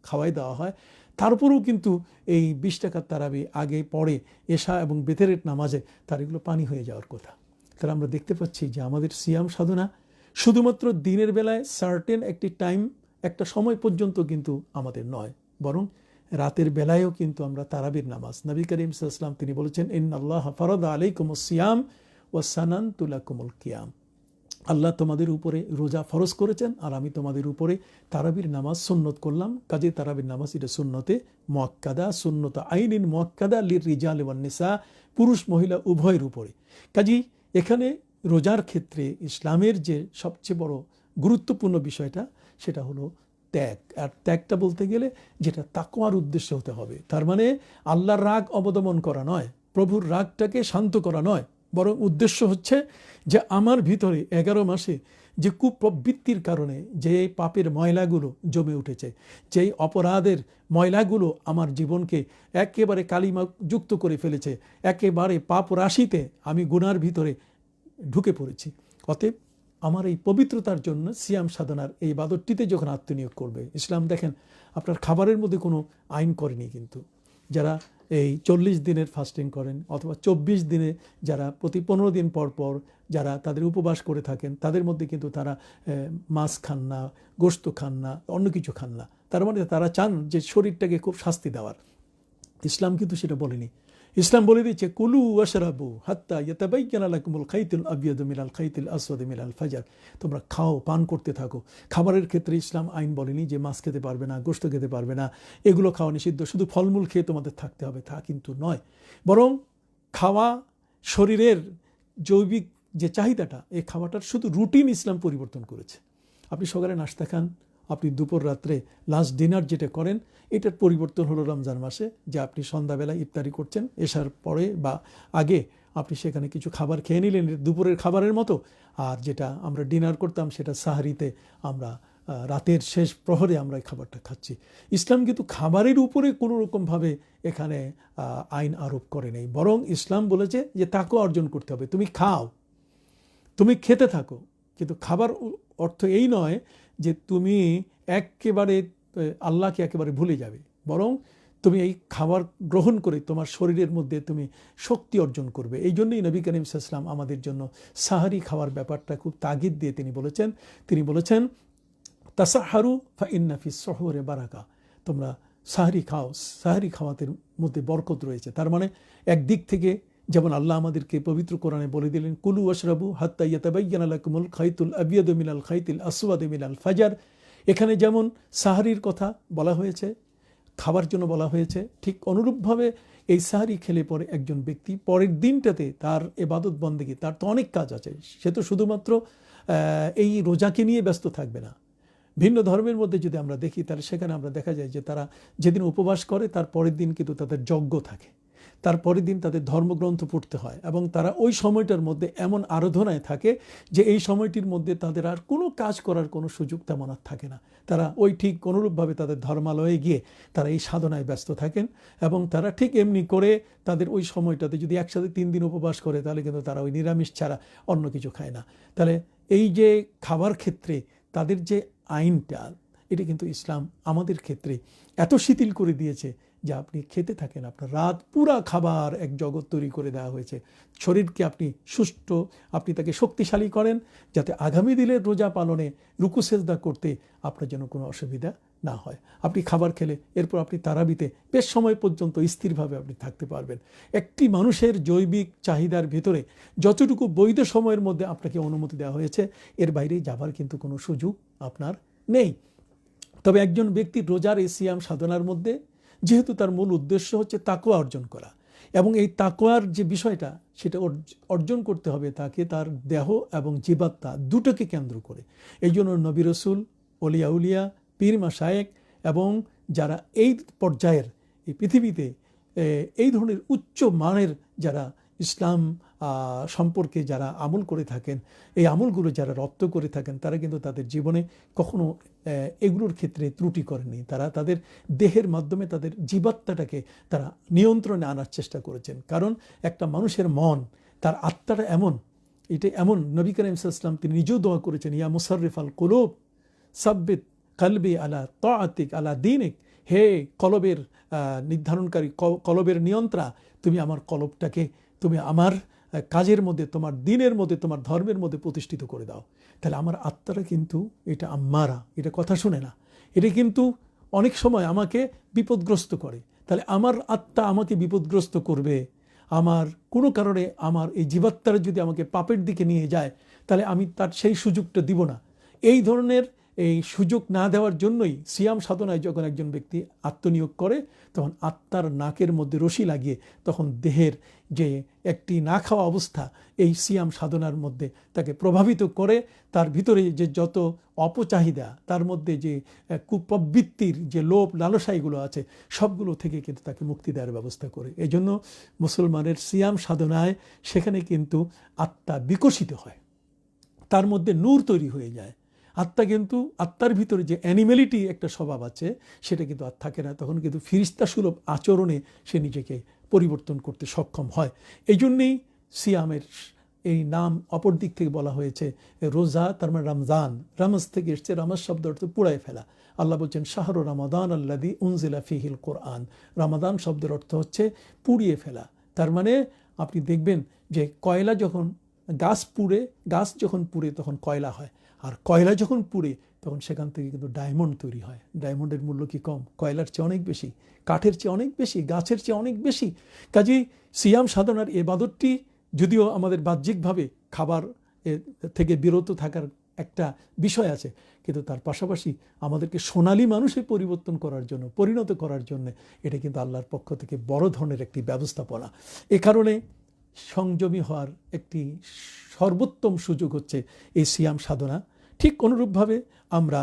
খাওয়াই দেওয়া হয়, তারপরেও কিন্তু এই 20 টাকার তারাবি আগে পরে এশা এবং বেতের নামাজে তার এগুলো পানি হয়ে যাওয়ার কথা। তাহলে আমরা দেখতে পাচ্ছি যে আমাদের সিয়াম সাধনা শুধুমাত্র দিনের বেলায় সার্টেন একটি টাইম, একটা সময় পর্যন্ত কিন্তু আমাদের নয়, বরং রাতের বেলায়ও কিন্তু আমরা তারাবির নামাজ, নবী করিম সাল্লাল্লাহু আলাইহি ওয়াসাল্লাম তিনি বলেছেন, ইন্নাল্লাহা ফারাদা আলাইকুমুস সিয়াম ওয়া সানানতু লাকুমুল কিয়াম, আল্লাহ তোমাদের উপরে রোজা ফরজ করেছেন আর আমি তোমাদের উপরে তারাবির নামাজ সুন্নত করলাম। কাজে তারাবির নামাজ এটা সুন্নতে মুআক্কাদা, সুন্নত আইনিন মুআক্কাদা লির রিজাল ওয়ান নিসা, পুরুষ মহিলা উভয়ের উপরে। কাজে এখানে রোজার ক্ষেত্রে ইসলামের যে সবচেয়ে বড় গুরুত্বপূর্ণ বিষয়টা, সেটা হলো ত্যাগ। আর ত্যাগটা বলতে গেলে যেটা তাকওয়ার উদ্দেশ্যে হতে হবে, তার মানে আল্লাহর রাগ অবদমন করা নয়, প্রভুর রাগটাকে শান্ত করা নয়, বরং উদ্দেশ্য হচ্ছে যে আমার ভিতরে 11 মাসে যে কুপ্রবৃত্তির কারণে যে পাপের ময়লাগুলো জমে উঠেছে, যেই অপরাধের ময়লাগুলো আমার জীবনকে একেবারে কালিমা যুক্ত করে ফেলেছে, একেবারে পাপ রাশিতে আমি গুনার ভিতরে ঢুকে পড়েছি, অতএব আমার এই পবিত্রতার জন্য সিয়াম সাধনার এই ইবাদতটিতে যখন আত্মনিয়োগ করবে, ইসলাম দেখেন আপনার খাবারের মধ্যে কোনো আইন করেনি। কিন্তু যারা এই 40 দিনের ফাস্টিং করেন অথবা 24 দিনে যারা প্রতি 15 দিন পর পর যারা তাদের উপবাস করে থাকেন, তাদের মধ্যে কিন্তু তারা মাছ খান না, গোশত খান না, অন্য কিছু খান না। তার মানে তারা চান যে শরীরটাকে খুব শাস্তি দেওয়ার। ইসলাম কিন্তু সেটা বলেনি। ইসলাম বলে দিচ্ছে কুলু ওয়াশরাবু হাত্তা ইয়াতাবায়্যানা লাকুমুল খাইতুল আবিয়াদু মিনাল খাইতিল আসওয়াদি মিনাল ফাজর, তোমরা খাও, পান করতে থাকো। খাবারের ক্ষেত্রে ইসলাম আইন বলেনি যে মাছ খেতে পারবে না, গোশত খেতে পারবে না, এগুলো খাওয়া নিষিদ্ধ, শুধু ফলমূল খেয়ে তোমাদের থাকতে হবে, তা কিন্তু নয়। বরং খাওয়া, শরীরের জৈবিক যে চাহিদাটা, এই খাওয়াটার শুধু রুটিন ইসলাম পরিবর্তন করেছে। আপনি সকালে নাস্তা খান, আপনি দুপুর রাত্রে লাঞ্চ ডিনার যেটা করেন, এটার পরিবর্তন হলো রমজান মাসে, যে আপনি সন্ধ্যাবেলা ইফতারি করছেন, এশার পরে বা আগে আপনি সেখানে কিছু খাবার খেয়ে নিলেন দুপুরের খাবারের মতো, আর যেটা আমরা ডিনার করতাম সেটা সাহারিতে আমরা রাতের শেষ প্রহরে আমরা এই খাবারটা খাচ্ছি। ইসলাম কিন্তু খাবারের উপরে কোনো রকমভাবে এখানে আইন আরোপ করে নেই, বরং ইসলাম বলেছে যে তাকে অর্জন করতে হবে, তুমি খাও, তুমি খেতে থাকো, কিন্তু খাবার অর্থ এই নয় যে তুমি একেবারে আল্লাহকে একেবারে ভুলে যাবে, বরং তুমি এই খাবার গ্রহণ করে তোমার শরীরের মধ্যে তুমি শক্তি অর্জন করবে। এই জন্যই নবী করিম সাল্লাল্লাহু আলাইহি ওয়াসাল্লাম আমাদের জন্য সাহারি খাওয়ার ব্যাপারটা খুব তাগিদ দিয়ে তিনি বলেছেন তাসাহারু ফা ইন্না ফিস সুহুরি বারাকা, তোমরা সাহারি খাও, সাহারি খাওয়াতের মধ্যে বরকত রয়েছে। তার মানে একদিক থেকে যেমন আল্লাহ আমাদেরকে পবিত্র কোরআনে বলে দিলেন কুলু ওয়াশরাবু হাত্তা ইয়াতাবায়্যানা লাকুমুল খাইতুল আবিয়াদু মিনাল খাইতিল আসওয়াদি মিনাল ফাজর, এখানে যেমন সাহারির কথা বলা হয়েছে, খাবার জন্য বলা হয়েছে, ঠিক অনুরূপভাবে এই সাহারি খেলে পরে একজন ব্যক্তি পরের দিনটাতে তার ইবাদত বন্দেগী, তার তো অনেক কাজ আছে, সে তো শুধুমাত্র এই রোজাকে নিয়ে ব্যস্ত থাকবে না। ভিন্ন ধর্মের মধ্যে যদি আমরা দেখি তাহলে সেখানে আমরা দেখা যায় যে তারা যেদিন উপবাস করে তার পরের দিন কিন্তু তাদের যজ্ঞ থাকে, তার পরের দিন তাদের ধর্মগ্রন্থ পড়তে হয়, এবং তারা ওই সময়টার মধ্যে এমন আরাধনায় থাকে যে এই সময়টির মধ্যে তাদের আর কোনো কাজ করার কোনো সুযোগ তেমন আর থাকে না। তারা ওই ঠিক অনুরূপভাবে তাদের ধর্মালয়ে গিয়ে তারা এই সাধনায় ব্যস্ত থাকেন, এবং তারা ঠিক এমনি করে তাদের ওই সময়টাতে যদি একসাথে 3 দিন উপবাস করে তাহলে কিন্তু তারা ওই নিরামিষ ছাড়া অন্য কিছু খায় না। তাহলে এই যে খাবার ক্ষেত্রে তাদের যে আইনটা, এটা কিন্তু ইসলাম আমাদের ক্ষেত্রে এত শিথিল করে দিয়েছে যে আপনি খেতে থাকেন, আপনার রাত পুরা খাবার এক জগৎ তৈরি করে দেওয়া হয়েছে। শরীরকে আপনি সুস্থ, আপনি তাকে শক্তিশালী করেন যাতে আগামী দিনের রোজা পালনে রুকু সেজদা করতে আপনার যেন কোনো অসুবিধা না হয়। আপনি খাবার খেলে এরপর আপনি তারাবিতে বেশ সময় পর্যন্ত স্থিরভাবে আপনি থাকতে পারবেন। একটি মানুষের জৈবিক চাহিদার ভিতরে যতটুকু বৈধ সময়ের মধ্যে আপনাকে অনুমতি দেওয়া হয়েছে এর বাইরে যাবার কিন্তু কোনো সুযোগ আপনার নেই। তবে একজন ব্যক্তির রোজার এই সিয়াম সাধনার মধ্যে যেহেতু তার মূল উদ্দেশ্য হচ্ছে তাকওয়া অর্জন করা, এবং এই তাকওয়ার যে বিষয়টা সেটা অর্জন করতে হবে তাকে তার দেহ এবং জীবাত্মা দুটোকে কেন্দ্র করে। এই জন্য নবী রসুল, ওলিয়া উলিয়া, পীর মাশায়েখ এবং যারা এই পর্যায়ের এই পৃথিবীতে এই ধরনের উচ্চ মানের যারা ইসলাম সম্পর্কে যারা আমল করে থাকেন, এই আমলগুলো যারা রপ্ত করে থাকেন, তারা কিন্তু তাদের জীবনে কখনো এগুলোর ক্ষেত্রে ত্রুটি করেনি। তারা তাদের দেহের মাধ্যমে তাদের জীবাত্মাটাকে তারা নিয়ন্ত্রণে আনার চেষ্টা করেছেন। কারণ একটা মানুষের মন, তার আত্মাটা এমন, এটা এমন, নবী করিম সাল্লাল্লাহু আলাইহি ওয়াসাল্লাম তিনি নিজেও দোয়া করেছেন ইয়া মুসাররিফাল কুলুব সাব্বিত কলবি আলা তাআতিক আলা দীনিক, হে কলবের নির্ধারণকারী, কলবের নিয়ন্ত্রা, তুমি আমার কলবটাকে তুমি আমার কাজের মধ্যে, তোমার দিনের মধ্যে, তোমার ধর্মের মধ্যে প্রতিষ্ঠিত করে দাও। তাহলে আমার আত্মাটা কিন্তু এটা আম্মারা, এটা কথা শুনে না, এটা কিন্তু অনেক সময় আমাকে বিপদগ্রস্ত করে। তাহলে আমার আত্মা আমাকে বিপদগ্রস্ত করবে, আমার কোনো কারণে আমার এই জীবাত্মারা যদি আমাকে পাপের দিকে নিয়ে যায় তাহলে আমি তার সেই সুযোগটা দিব না। এই ধরনের এই সুযোগ না দেওয়ার জন্যই সিয়াম সাধনায় যখন একজন ব্যক্তি আত্মনিয়োগ করে তখন আত্মার নাকের মধ্যে রশি লাগিয়ে তখন দেহের যে একটি না খাওয়া অবস্থা এই সিয়াম সাধনার মধ্যে তাকে প্রভাবিত করে, তার ভিতরে যে যত অপচাহিদা, তার মধ্যে যে কুপ্রবৃত্তির যে লোভ লালসাইগুলো আছে সবগুলো থেকে কিন্তু তাকে মুক্তি দেওয়ার ব্যবস্থা করে। এই জন্য মুসলমানের সিয়াম সাধনায় সেখানে কিন্তু আত্মা বিকশিত হয়, তার মধ্যে নূর তৈরি হয়ে যায়। আত্মা কিন্তু, আত্মার ভিতরে যে অ্যানিমেলিটি একটা স্বভাব আছে সেটা কিন্তু আর থাকে না, তখন কিন্তু ফিরিস্তা সুলভ আচরণে সে নিজেকে পরিবর্তন করতে সক্ষম হয়। এই জন্যেই সিয়ামের এই নাম অপর দিক থেকে বলা হয়েছে রোজা, তার মানে রমজান, রামাজ থেকে এসছে, রামাজ শব্দ অর্থ পুড়ায় ফেলা। আল্লাহ বলছেন শাহরু রমাদান আল্লাযী উনজিলা ফীহিল কোরআন, রমাদান শব্দের অর্থ হচ্ছে পুড়িয়ে ফেলা। তার মানে আপনি দেখবেন যে কয়লা যখন গাছ যখন পুড়ে তখন কয়লা হয়, আর কয়লা যখন পুড়ে তখন সেখান থেকে কিন্তু ডায়মন্ড তৈরি হয়। ডায়মন্ডের মূল্য কি কম? কয়লার চেয়ে অনেক বেশি, কাঠের চেয়ে অনেক বেশি, গাছের চেয়ে অনেক বেশি। কাজেই সিয়াম সাধনার ইবাদতটি যদিও আমাদের বাহ্যিকভাবে খাবার থেকে বিরত থাকার একটা বিষয় আছে, কিন্তু তার পাশাপাশি আমাদেরকে সোনালী মানুষে পরিণত করার জন্য এটা কিন্তু আল্লাহর পক্ষ থেকে বড় ধরনের একটি ব্যবস্থাপনা। এ কারণে সংযমী হওয়ার একটি সর্বোত্তম সুযোগ হচ্ছে এই সিয়াম সাধনা। ঠিক অনুরূপভাবে আমরা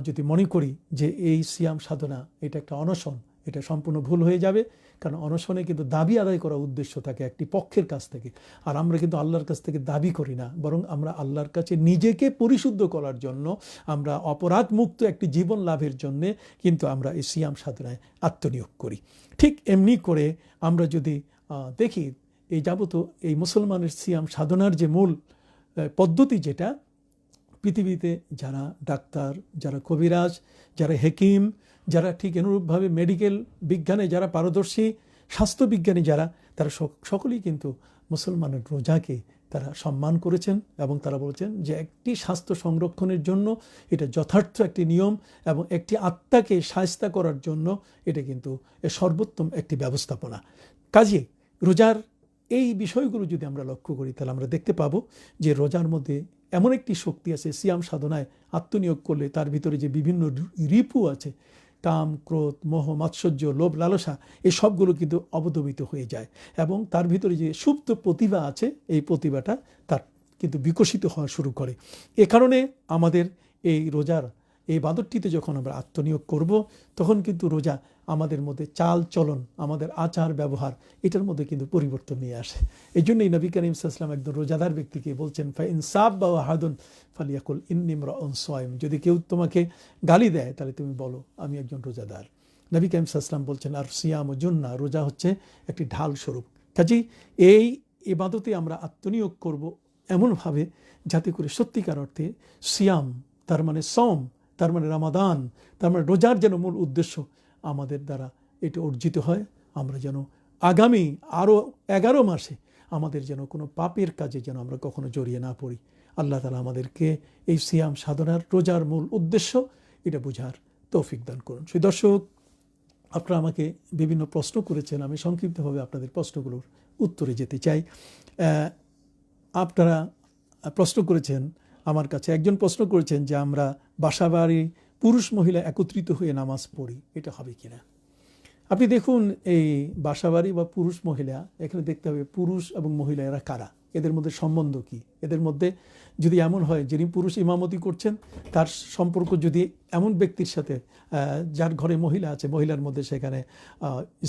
যদি মনে করি যে এই সিয়াম সাধনা এটা একটা অনশন, এটা সম্পূর্ণ ভুল হয়ে যাবে। কারণ অনশনে কিন্তু দাবি আদায় করার উদ্দেশ্য থাকে একটি পক্ষের কাছ থেকে, আর আমরা কিন্তু আল্লাহর কাছ থেকে দাবি করি না, বরং আমরা আল্লাহর কাছে নিজেকে পরিশুদ্ধ করার জন্য, আমরা অপরাধ মুক্ত একটি জীবন লাভের জন্যে কিন্তু আমরা এই সিয়াম সাধনায় আত্মনিয়োগ করি। ঠিক এমনি করে আমরা যদি দেখি এই যাবত এই মুসলমানের সিয়াম সাধনার যে মূল পদ্ধতি, যেটা পৃথিবীতে যারা ডাক্তার, যারা কবিরাজ, যারা হেকিম, যারা ঠিক অনুরূপভাবে মেডিকেল বিজ্ঞানে যারা পারদর্শী, স্বাস্থ্যবিজ্ঞানী যারা, তারা সকলেই কিন্তু মুসলমানের রোজাকে তারা সম্মান করেছেন এবং তারা বলেছেন যে একটি স্বাস্থ্য সংরক্ষণের জন্য এটা যথার্থ একটি নিয়ম এবং একটি আত্মাকে শায়েস্তা করার জন্য এটা কিন্তু সর্বোত্তম একটি ব্যবস্থাপনা। কাজে রোজার এই বিষয়গুলো যদি আমরা লক্ষ্য করি তাহলে আমরা দেখতে পাবো যে রোজার মধ্যে এমন একটি শক্তি আছে, সিয়াম সাধনায় আত্মনিয়োগ করলে তার ভিতরে যে বিভিন্ন রিপু আছে, কাম, ক্রোধ, মোহ, মাৎসর্য, লোভ, লালসা, এই সবগুলো কিন্তু অবদমিত হয়ে যায় এবং তার ভিতরে যে সুপ্ত প্রতিভা আছে এই প্রতিভাটা তার কিন্তু বিকশিত হওয়া শুরু করে। এ কারণে আমাদের এই রোজার এই ইবাদতটিতে যখন আমরা আত্মনিয়োগ করব তখন কিন্তু রোজা আমাদের মধ্যে চাল চলন, আমাদের আচার ব্যবহার, এটার মধ্যে কিন্তু পরিবর্তন নিয়ে আসে। এই জন্যই নবী করিম সাল্লাল্লাহু আলাইহি ওয়াসাল্লাম একজন রোজাদার ব্যক্তিকে বলছেন, ফাইন সাব্বা আহাদুন ফালিয়াকুল ইন্নী ইমরাউন সাইম, যদি কেউ তোমাকে গালি দেয় তাহলে তুমি বলো আমি একজন রোজাদার। নবী করিম সাল্লাল্লাহু আলাইহি ওয়াসাল্লাম বলছেন, আর সিয়াম জুন্নাহ, রোজা হচ্ছে একটি ঢাল স্বরূপ। কাজেই এই ইবাদতে আমরা আত্মনিয়োগ করব এমনভাবে যাতে করে সত্যিকার অর্থে সিয়াম, তার মানে সম, তার মানে রমাদান, তার মানে রোজার যেন মূল উদ্দেশ্য আমাদের দ্বারা এটি অর্জিত হয়। আমরা যেন আগামী আরও 11 মাসে আমাদের যেন কোনো পাপের কাজে যেন আমরা কখনো জড়িয়ে না পড়ি। আল্লাহ তাআলা আমাদেরকে এই সিয়াম সাধনার, রোজার মূল উদ্দেশ্য এটা বোঝার তৌফিক দান করুন। সেই দর্শক, আপনারা আমাকে বিভিন্ন প্রশ্ন করেছেন, আমি সংক্ষিপ্তভাবে আপনাদের প্রশ্নগুলোর উত্তরে যেতে চাই। আপনারা প্রশ্ন করেছেন আমার কাছে, একজন প্রশ্ন করেছেন যে আমরা বাসাবাড়ি পুরুষ মহিলা একত্রিত হয়ে নামাজ পড়ি, এটা হবে কিনা। আপনি দেখুন, এই বাসাবাড়ি বা পুরুষ মহিলা, এখানে দেখতে হবে পুরুষ এবং মহিলা এরা কারা, এদের মধ্যে সম্বন্ধ কি। এদের মধ্যে যদি এমন হয় যিনি পুরুষ ইমামতি করছেন তার সম্পর্ক যদি এমন ব্যক্তির সাথে, যার ঘরে মহিলা আছে, মহিলার মধ্যে সেখানে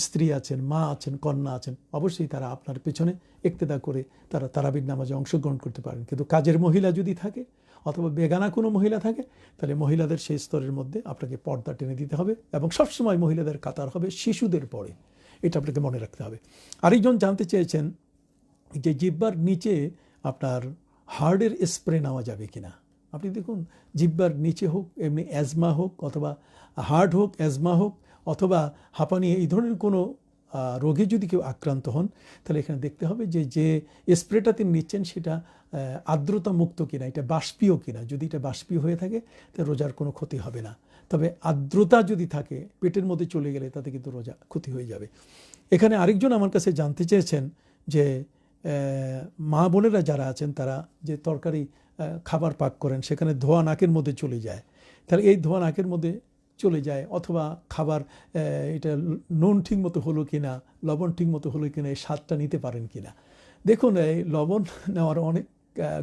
স্ত্রী আছেন, মা আছেন, কন্যা আছেন, অবশ্যই তারা আপনার পেছনে ইক্তেদা করে তারা তারাবির নামাজে অংশগ্রহণ করতে পারেন। কিন্তু কাজের মহিলা যদি থাকে অথবা বেগানা কোনো মহিলা থাকে তাহলে মহিলাদের সেই স্তরের মধ্যে আপনাকে পর্দা টেনে দিতে হবে এবং সবসময় মহিলাদের কাতার হবে শিশুদের পরে, এটা আপনাকে মনে রাখতে হবে। আরেকজন জানতে চেয়েছেন যে জিহ্বার নিচে আপনার হার্ডের স্প্রে নেওয়া যাবে কিনা। আপনি দেখুন, জিহ্বার নিচে হোক, এমনি অ্যাজমা হোক অথবা হার্ড হোক, অ্যাজমা হোক অথবা হাঁপানি, এই ধরনের কোনো রোগে যদি কেউ আক্রান্ত হন তাহলে এখানে দেখতে হবে যে যে স্প্রেটা তিনি নিচ্ছেন সেটা আর্দ্রতা মুক্ত কিনা, এটা বাষ্পীয় কিনা। যদি এটা বাষ্পীয় হয়ে থাকে তাহলে রোজার কোনো ক্ষতি হবে না। তবে আর্দ্রতা যদি থাকে, পেটের মধ্যে চলে গেলে তাতে কিন্তু রোজা ক্ষতি হয়ে যাবে। এখানে আরেকজন আমার কাছে জানতে চেয়েছেন যে মা বোনেরা যারা আছেন তারা যে তরকারি খাবার পাক করেন সেখানে ধোয়া নাকের মধ্যে চলে যায়, তাহলে এই ধোয়া নাকের মধ্যে চলে যায় অথবা খাবার এটা নুন ঠিক মতো হলো কিনা, লবণ ঠিক মতো হলো কিনা, এই স্বাদটা নিতে পারেন কিনা। দেখুন, এই লবণ নেওয়ার অনেক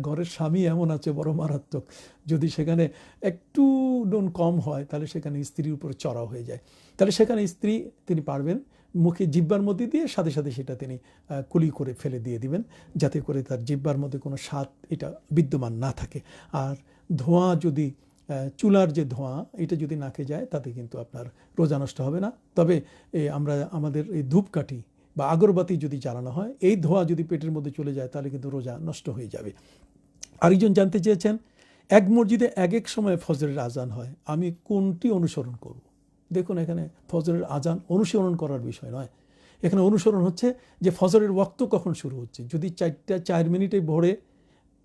ঘরের স্বামী এমন আছে বড় মারাত্মক, যদি সেখানে একটু নুন কম হয় তাহলে সেখানে স্ত্রীর উপর চড়াও হয়ে যায়। তাহলে সেখানে স্ত্রী তিনি পারবেন মুখে জিহ্বার মধ্যে দিয়ে সাথে সাথে সেটা তিনি কুলি করে ফেলে দিয়ে দিবেন, যাতে করে তার জিহ্বার মধ্যে কোনো স্বাদ এটা বিদ্যমান না থাকে। আর ধোঁয়া যদি, চুলার যে ধোঁয়া এটা যদি নাকে যায় তাতে কিন্তু আপনার রোজা নষ্ট হবে না। তবে আমরা আমাদের এই ধূপকাঠি বা আগরবাতি যদি জ্বালানো হয়, এই ধোঁয়া যদি পেটের মধ্যে চলে যায় তাহলে কিন্তু রোজা নষ্ট হয়ে যাবে। আরেকজন জানতে চেয়েছেন, এক মসজিদে এক এক সময় ফজরের আজান হয়, আমি কোনটি অনুসরণ করব। দেখুন, এখানে ফজরের আজান অনুসরণ করার বিষয় নয়, এখানে অনুসরণ হচ্ছে যে ফজরের ওয়াক্ত কখন শুরু হচ্ছে। যদি 4টা 4 মিনিটে ভোরে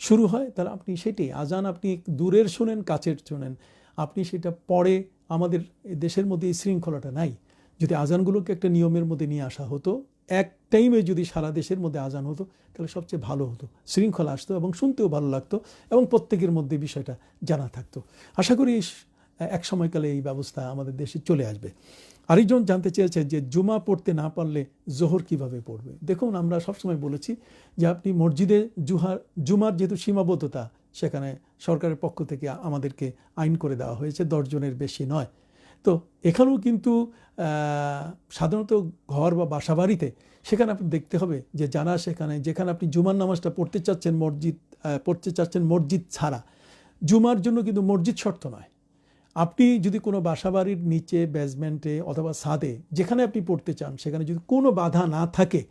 শুরু হয় তাহলে আপনি সেটাই আজান, আপনি দূরের শোনেন কাছের শোনেন, আপনি সেটা পড়ে। আমাদের দেশের মধ্যে এই শৃঙ্খলাটা নাই। যদি আজানগুলোকে একটা নিয়মের মধ্যে নিয়ে আসা হতো, এক টাইমে যদি সারা দেশের মধ্যে আজান হতো তাহলে সবচেয়ে ভালো হতো, শৃঙ্খলা আসতো এবং শুনতেও ভালো লাগতো এবং প্রত্যেকের মধ্যে বিষয়টা জানা থাকতো। আশা করি এক সময়কালে এই ব্যবস্থা আমাদের দেশে চলে আসবে। আরেকজন জানতে চেয়েছে যে জুমা পড়তে না পারলে জোহর কিভাবে পড়বে। দেখুন, আমরা সবসময় বলেছি যে আপনি মসজিদে জুমার যেহেতু সীমাবদ্ধতা, সেখানে সরকারের পক্ষ থেকে আমাদেরকে আইন করে দেওয়া হয়েছে 10 জনের বেশি নয়। তো এখানেও কিন্তু সাধারণত ঘর বা বাসা বাড়িতে সেখানে আপনি দেখতে হবে যে জানা যেখানে আপনি জুমার নামাজটা পড়তে চাচ্ছেন মসজিদ ছাড়া, জুমার জন্য কিন্তু মসজিদ শর্ত নয়। আপনি যদি কোনো বাসাবাড়ির নিচে, বেসমেন্টে অথবা ছাদে যেখানে আপনি পড়তে চান সেখানে যদি কোনো বাধা না থাকে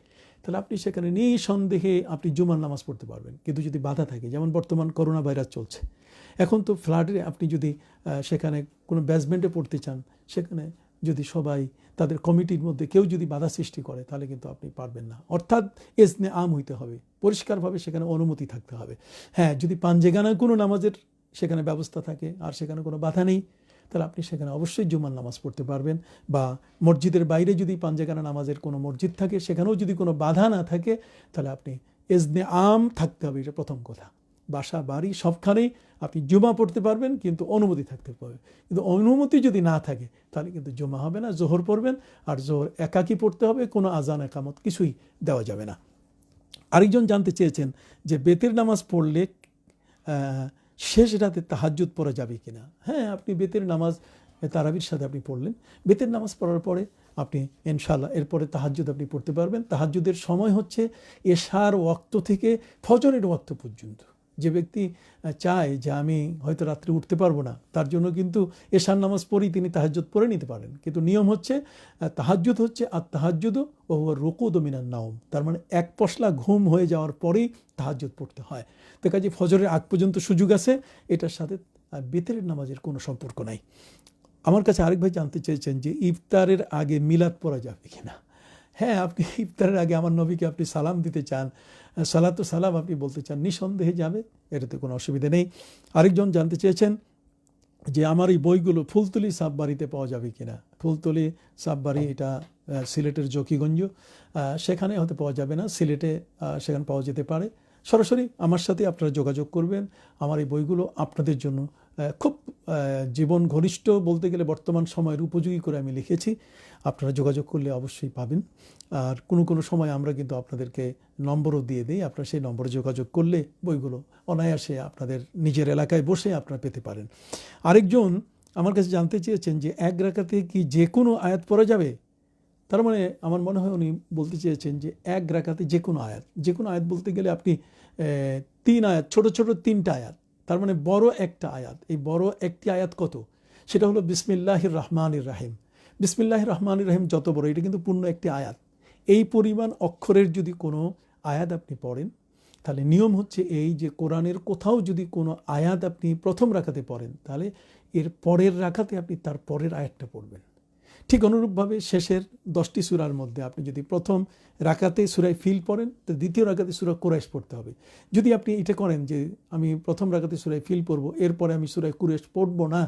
তাহলে আপনি সেখানে নিঃসন্দেহে আপনি জুমার নামাজ পড়তে পারবেন। কিন্তু যদি বাধা থাকে, যেমন বর্তমান করোনা ভাইরাস চলছে, এখন তো ফ্ল্যাটে আপনি যদি সেখানে কোনো বেসমেন্টে পড়তে চান সেখানে যদি সবাই তাদের কমিটির মধ্যে কেউ যদি বাধা সৃষ্টি করে তাহলে কিন্তু আপনি পারবেন না। অর্থাৎ ইজনে আম হইতে হবে, পরিষ্কারভাবে সেখানে অনুমতি থাকতে হবে। হ্যাঁ, যদি পাঞ্জেগানায় কোনো নামাজের সেখানে ব্যবস্থা থাকে আর সেখানে কোনো বাধা নেই, তাহলে আপনি সেখানে অবশ্যই জুমার নামাজ পড়তে পারবেন। বা মসজিদের বাইরে যদি পাঞ্জেগানা নামাজের কোনো মসজিদ থাকে, সেখানেও যদি কোনো বাধা না থাকে, তাহলে আপনি ইজনে আম থাকতে হবে, এটা প্রথম কথা। বাসা বাড়ি সবখানেই আপনি জুমা পড়তে পারবেন, কিন্তু অনুমতি থাকতে পারবে। কিন্তু অনুমতি যদি না থাকে তাহলে কিন্তু জুমা হবে না, জোহর পড়বেন। আর জোহর একাকী পড়তে হবে, কোনো আজান একামত কিছুই দেওয়া যাবে না। আরেকজন জানতে চেয়েছেন যে বেতের নামাজ পড়লে শেষ রাতে তাহাজ্জুদ পড়া যাবে কিনা। হ্যাঁ, আপনি বেতের নামাজ তারাবির সাথে আপনি পড়লেন, বেতের নামাজ পড়ার পরে আপনি ইনশাআল্লাহ এরপরে তাহাজ্জুদ আপনি পড়তে পারবেন। তাহাজ্জুদের সময় হচ্ছে এশার ওয়াক্ত থেকে ফজরের ওয়াক্ত পর্যন্ত। যে ব্যক্তি চায় যে আমি হয়তো রাত্রে উঠতে পারবো না, তার জন্য কিন্তু এশার নামাজ পড়েই তিনি তাহাজ্জুদ পড়ে নিতে পারেন। কিন্তু নিয়ম হচ্ছে তাহাজ্জুদ হচ্ছে আর তাহাজ্জুদও ও রুকুদ মিনান নাওম, তার মানে এক পশলা ঘুম হয়ে যাওয়ার পরেই তাহাজ্জুদ পড়তে হয়। তো কাজে ফজরের আগ পর্যন্ত সুযোগ আছে, এটার সাথে বেতের নামাজের কোনো সম্পর্ক নাই। আমার কাছে আরেক ভাই জানতে চেয়েছেন যে ইফতারের আগে মিলাদ পড়া যাবে কিনা। হ্যাঁ, আপনি ইফতারের আগে আমার নবীকে আপনি সালাম দিতে চান, সালাতু সালাম আপনি বলতে চান, নিঃসন্দেহে যাবে, এটাতে কোনো অসুবিধা নেই। আরেকজন জানতে চেয়েছেন যে আমার এই বইগুলো ফুলতলি সাববাড়িতে পাওয়া যাবে কিনা। ফুলতলি সাববাড়ি এটা সিলেটের জকিগঞ্জ, সেখানে হয়তো পাওয়া যাবে না, সিলেটে সেখানে পাওয়া যেতে পারে। সরাসরি আমার সাথে আপনারা যোগাযোগ করবেন। আমার এই বইগুলো আপনাদের জন্য খুব জীবন ঘনিষ্ঠ বলতে গেলে বর্তমান সময়ের উপযোগী করে আমি লিখেছি। আপনারা যোগাযোগ করলে অবশ্যই পাবেন। আর কোনো সময় আমরা কিন্তু আপনাদেরকে নম্বরও দিয়ে দিই, আপনারা সেই নম্বরে যোগাযোগ করলে বইগুলো অনায়াসে আপনাদের নিজের এলাকায় বসে আপনারা পেতে পারেন। আরেকজন আমার কাছে জানতে চেয়েছেন যে এক রাকাতে কি যে কোনো আয়াত পড়া যাবে। তার মানে আমার মনে হয় উনি বলতে চেয়েছেন যে এক রাকাতে যে কোনো আয়াত। যে কোনো আয়াত বলতে গেলে আপনি 3 আয়াত, ছোট ছোট 3টা আয়াত, তার মানে বড় একটা আয়াত। এই বড় একটি আয়াত কত? সেটা হলো বিসমিল্লাহির রহমানির রাহিম। বিসমিল্লাহির রহমানির রাহিম যত বড়, এটা কিন্তু পূর্ণ একটি আয়াত। এই পরিমাণ অক্ষরের যদি কোনো আয়াত আপনি পড়েন, তাহলে নিয়ম হচ্ছে এই যে কোরআনের কোথাও যদি কোনো আয়াত আপনি প্রথম রাকাতে পড়েন, তাহলে এর পরের রাকাতে আপনি তার পরের আয়াতটা পড়বেন। ঠিক অনুরূপভাবে শেষের 10টি সূরার মধ্যে আপনি যদি প্রথম রাকাতে সূরা ফিল পড়েন, তো দ্বিতীয় রাকাতে সূরা কুরাইশ পড়তে হবে। যদি আপনি এটা করেন যে আমি প্রথম রাকাতে সূরা ফিল পড়ব, এরপরে আমি সূরা কুরাইশ পড়বো না,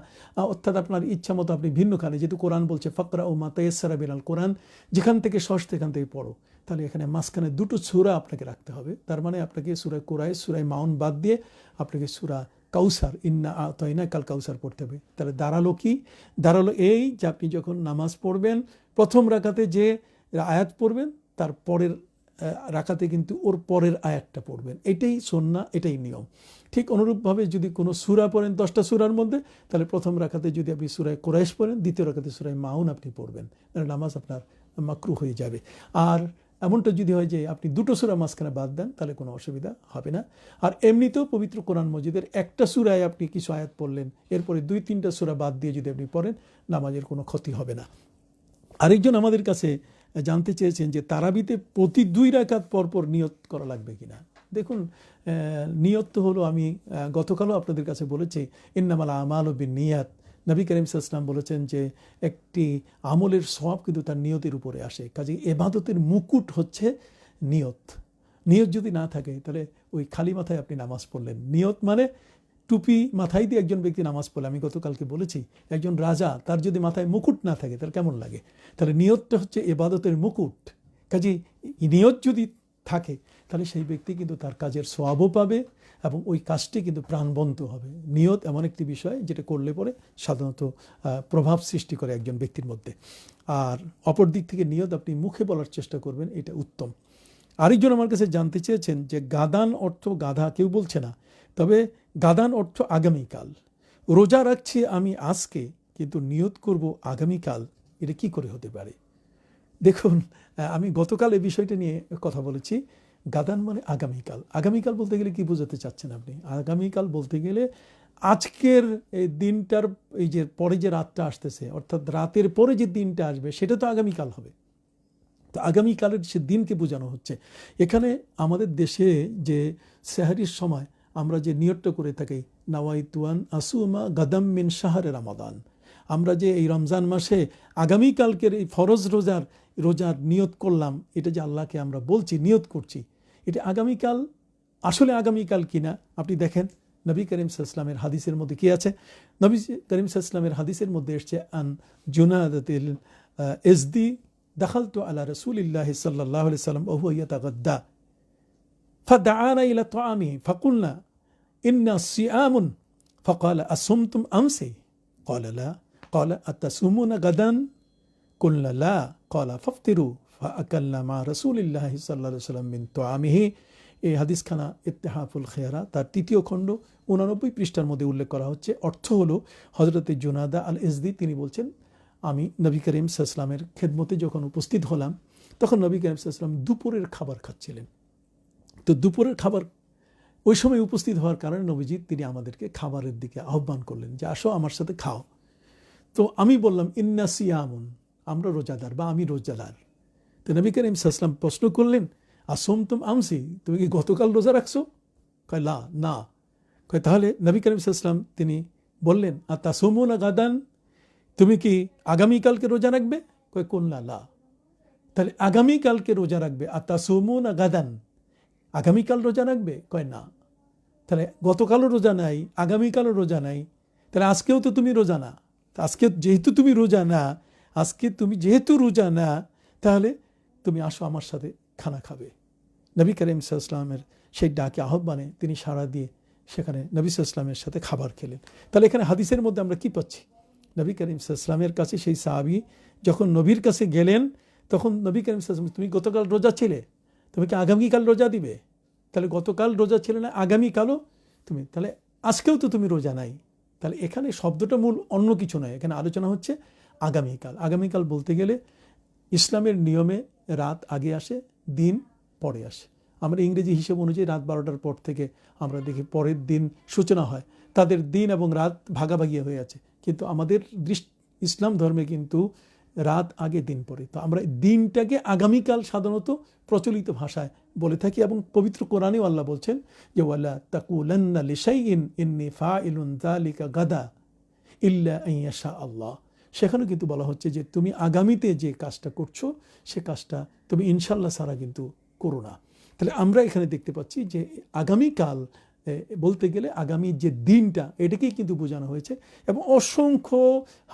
অর্থাৎ আপনার ইচ্ছা মতো আপনি ভিন্নখানে, যেহেতু কোরআন বলছে ফাকরা ও মা তায়াসসারা মিনাল কোরআন, যেখান থেকে সহজ সেখান থেকে পড়ো, তাহলে এখানে মাঝখানে 2টো সূরা আপনাকে রাখতে হবে। তার মানে আপনাকে সূরা কুরাইশ, সূরা মাউন বাদ দিয়ে আপনাকে সূরা কাউসার, ইন্না আতাইনা কাল কাউসার পড়তে হবে। তাহলে দাঁড়ালো কি? দাঁড়ালো এই যে আপনি যখন নামাজ পড়বেন, প্রথম রাকাতে যে আয়াত পড়বেন, তার পরের রাকাতে কিন্তু ওর পরের আয়াতটা পড়বেন। এটাই সুন্নাহ, এটাই নিয়ম। ঠিক অনুরূপভাবে যদি কোনো সূরা পড়েন 10টা সূরার মধ্যে, তাহলে প্রথম রাকাতে যদি আপনি সূরা কুরাইশ পড়েন, দ্বিতীয় রাকাতে সূরা মাউন আপনি পড়বেন, তাহলে নামাজ আপনার মাকরুহ হয়ে যাবে। আর এমনটা যদি হয় যে আপনি 2টো সূরা মাঝখানে বাদ দেন, তাহলে কোনো অসুবিধা হবে না। আর এমনিতেও পবিত্র কোরআন মজিদের একটা সূরায় আপনি কিছু আয়াত পড়লেন, এরপরে 2-3টা সূরা বাদ দিয়ে যদি আপনি পড়েন, নামাজের কোনো ক্ষতি হবে না। আরেকজন আমাদের কাছে জানতে চেয়েছেন যে তারাবিতে প্রতি 2 রাকাত পরপর নিয়ত করা লাগবে কিনা। দেখুন, নিয়ত তো হলো, আমি গতকালও আপনাদের কাছে বলেছি, ইন্নামাল আমালু বিন্নিয়াত। নবী করিম সাল্লাল্লাহু আলাইহি ওয়াসাল্লাম বলেছেন যে একটি আমলের সওয়াব কিন্তু তার নিয়তের উপরে আসে। কাজে ইবাদতের মুকুট হচ্ছে নিয়ত। নিয়ত যদি না থাকে, তাহলে ওই খালি মাথায় আপনি নামাজ পড়লেন। নিয়ত মানে টুপি মাথায় দিয়ে একজন ব্যক্তি নামাজ পড়লে, আমি গতকালকে বলেছি, একজন রাজা, তার যদি মাথায় মুকুট না থাকে তাহলে কেমন লাগে? তাহলে নিয়তটা হচ্ছে ইবাদতের মুকুট। কাজে নিয়ত যদি থাকে, তাহলে সেই ব্যক্তি কিন্তু তার কাজের সওয়াবও পাবে এবং ওই কাজটি কিন্তু প্রাণবন্ত হবে। নিয়ত এমন একটি বিষয় যেটা করলে পরে সাধারণত প্রভাব সৃষ্টি করে একজন ব্যক্তির মধ্যে। আর অপর দিক থেকে নিয়ত আপনি মুখে বলার চেষ্টা করবেন, এটা উত্তম। আরেকজন আমার কাছে জানতে চেয়েছেন যে গাদান অর্থ গাধা কেউ বলছে না, তবে গাদান অর্থ আগামীকাল। রোজা রাখছি আমি আজকে, কিন্তু নিয়ত করব আগামীকাল, এটা কি করে হতে পারে? দেখুন, আমি গতকাল এই বিষয়টা নিয়ে কথা বলেছি। গাদান মানে আগামীকাল। আগামীকাল বলতে গেলে কি বোঝাতে চাচ্ছেন আপনি? আগামীকাল বলতে গেলে আজকের এই দিনটার এই যে পরে যে রাতটা আসতেছে, অর্থাৎ রাতের পরে যে দিনটা আসবে, সেটা তো আগামীকাল হবে। তো আগামীকালের সে দিনকে বোঝানো হচ্ছে এখানে। আমাদের দেশে যে সেহরির সময় আমরা যে নিয়তটা করে থাকি, নাওয়াইতুয়ান আসুমা গাদাম মিন শাহরে রমাদান, আমরা যে এই রমজান মাসে আগামীকালকের এই ফরজ রোজার নিয়ত করলাম, এটা যে আল্লাহকে আমরা বলছি, নিয়ত করছি, এটা আগামীকাল আসলে আগামীকাল কিনা আপনি দেখেন। নবী করিম সাল্লাল্লাহু আলাইহি ওয়াসাল্লামের হাদিসের মধ্যে কি আছে? নবী করিম সাল্লাল্লাহু আলাইহি ওয়াসাল্লামের হাদিসের মধ্যে এসেছে, আন জুনাদাতিল ইজদি দাখালতু আলা রাসূলিল্লাহি সাল্লাল্লাহু আলাইহি ওয়াসাল্লাম ওয়া হুয়া ইয়াতাগাদ্দা ফাদাআনা ইলা তাআমি ফাকুলনা ইন্না সিয়ামুন ফাকালা আসুমতুম আমসি ক্বালা লা ক্বালা আতাসুমুনা গাদান কুলনা লা ক্বালা ফাফতিরু ফাআকালনা মা রাসূলিল্লাহি সাল্লাল্লাহু আলাইহি ওয়াসাল্লাম মিন তাআমিহি। এই হাদিসখানা ইত্তেহাফুল খেয়ারা তার ৩য় খণ্ড 89 পৃষ্ঠার মধ্যে উল্লেখ করা হচ্ছে। অর্থ হলো, হযরতে জুনাদা আল ইজদি তিনি বলছেন, আমি নবী করিম সাল্লাল্লাহু আলাইহি ওয়াসাল্লামের খেদমতে যখন উপস্থিত হলাম, তখন নবী করিম সাল্লাল্লাহু আলাইহি ওয়াসাল্লাম দুপুরের খাবার খাচ্ছিলেন। তো দুপুরের খাবার ওই সময় উপস্থিত হওয়ার কারণে নবীজি তিনি আমাদেরকে খাবারের দিকে আহ্বান করলেন যে আসো আমার সাথে খাও। তো আমি বললাম ইন্না সিয়ামুন, আমরা রোজাদার বা আমি রোজাদার। তো নবী করিম সাল্লাল্লাহু আলাইহি ওয়াসাল্লাম প্রশ্ন করলেন, আসুমতুম আমসি, তুমি কি গতকাল রোজা রাখছো? কয় লা, না। কয় তাহলে নবী করিম সাল্লাল্লাহু আলাইহি ওয়াসাল্লাম তিনি বললেন, আতাসুমুনা গাদান, তুমি কি আগামীকালকে রোজা রাখবে? কয় কুলনা লা। তাহলে আগামীকালকে রোজা রাখবে, আতাসুমুনা গাদান, আগামীকাল রোজা রাখবে? কয় না। তাহলে গতকালও রোজা নাই, আগামীকালও রোজা নাই, তাহলে আজকেও তো তুমি রোজা না। আজকে যেহেতু তুমি রোজা না, তাহলে তুমি আসো আমার সাথে খানা খাবে। নবী করিম সাল্লাল্লাহু আলাইহি ওয়াসাল্লামের সেই ডাকে আহ্বানে তিনি সাড়া দিয়ে সেখানে নবী সাল্লাল্লাহু আলাইহি ওয়াসাল্লামের সাথে খাবার খেলেন। তাহলে এখানে হাদিসের মধ্যে আমরা কি পাচ্ছি? নবী করিম সাল্লাল্লাহু আলাইহি ওয়াসাল্লামের কাছে সেই সাহাবী যখন নবীর কাছে গেলেন, তখন নবী করিম সাল্লাল্লাহু আলাইহি ওয়াসাল্লাম, তুমি গতকাল রোজা ছিলে, তুমি কি আগামীকাল রোজা দিবে? তাহলে গতকাল রোজা ছিলে না, আগামীকালও তুমি, তাহলে আজকেও তো তুমি রোজা নাই। তাহলে এখানে শব্দটা মূল অন্য কিছু নয়, এখানে আলোচনা হচ্ছে আগামীকাল। আগামীকাল বলতে গেলে ইসলামের নিয়মে রাত আগে আসে, দিন পরে আসে। আমরা ইংরেজি হিসেব অনুযায়ী রাত 12টার পর থেকে আমরা দেখি পরের দিন সূচনা হয়, তাদের দিন এবং রাত ভাগাভাগি হয়ে আছে। কিন্তু আমাদের ইসলাম ধর্মে কিন্তু রাত আগে দিন পরে। তো আমরা দিনটাকে আগামীকাল সাধারণত প্রচলিত ভাষায় বলে থাকি, এবং পবিত্র কোরআনেও আল্লাহ বলছেন যে ওয়ালা তাকুলান্না লিশাইইন ইন্নী ফাইলুন যালিকা গাদা ইল্লা আন ইয়াশা আল্লাহ। সেখানে কিন্তু বলা হচ্ছে যে তুমি আগামীতে যে কাজটা করছো সে কাজটা তুমি ইনশাল্লাহ ছাড়া কিন্তু করো না। তাহলে আমরা এখানে দেখতে পাচ্ছি যে আগামীকাল বলতে গেলে আগামী যে দিনটা, এটাকেই কিন্তু বোঝানো হয়েছে। এবং অসংখ্য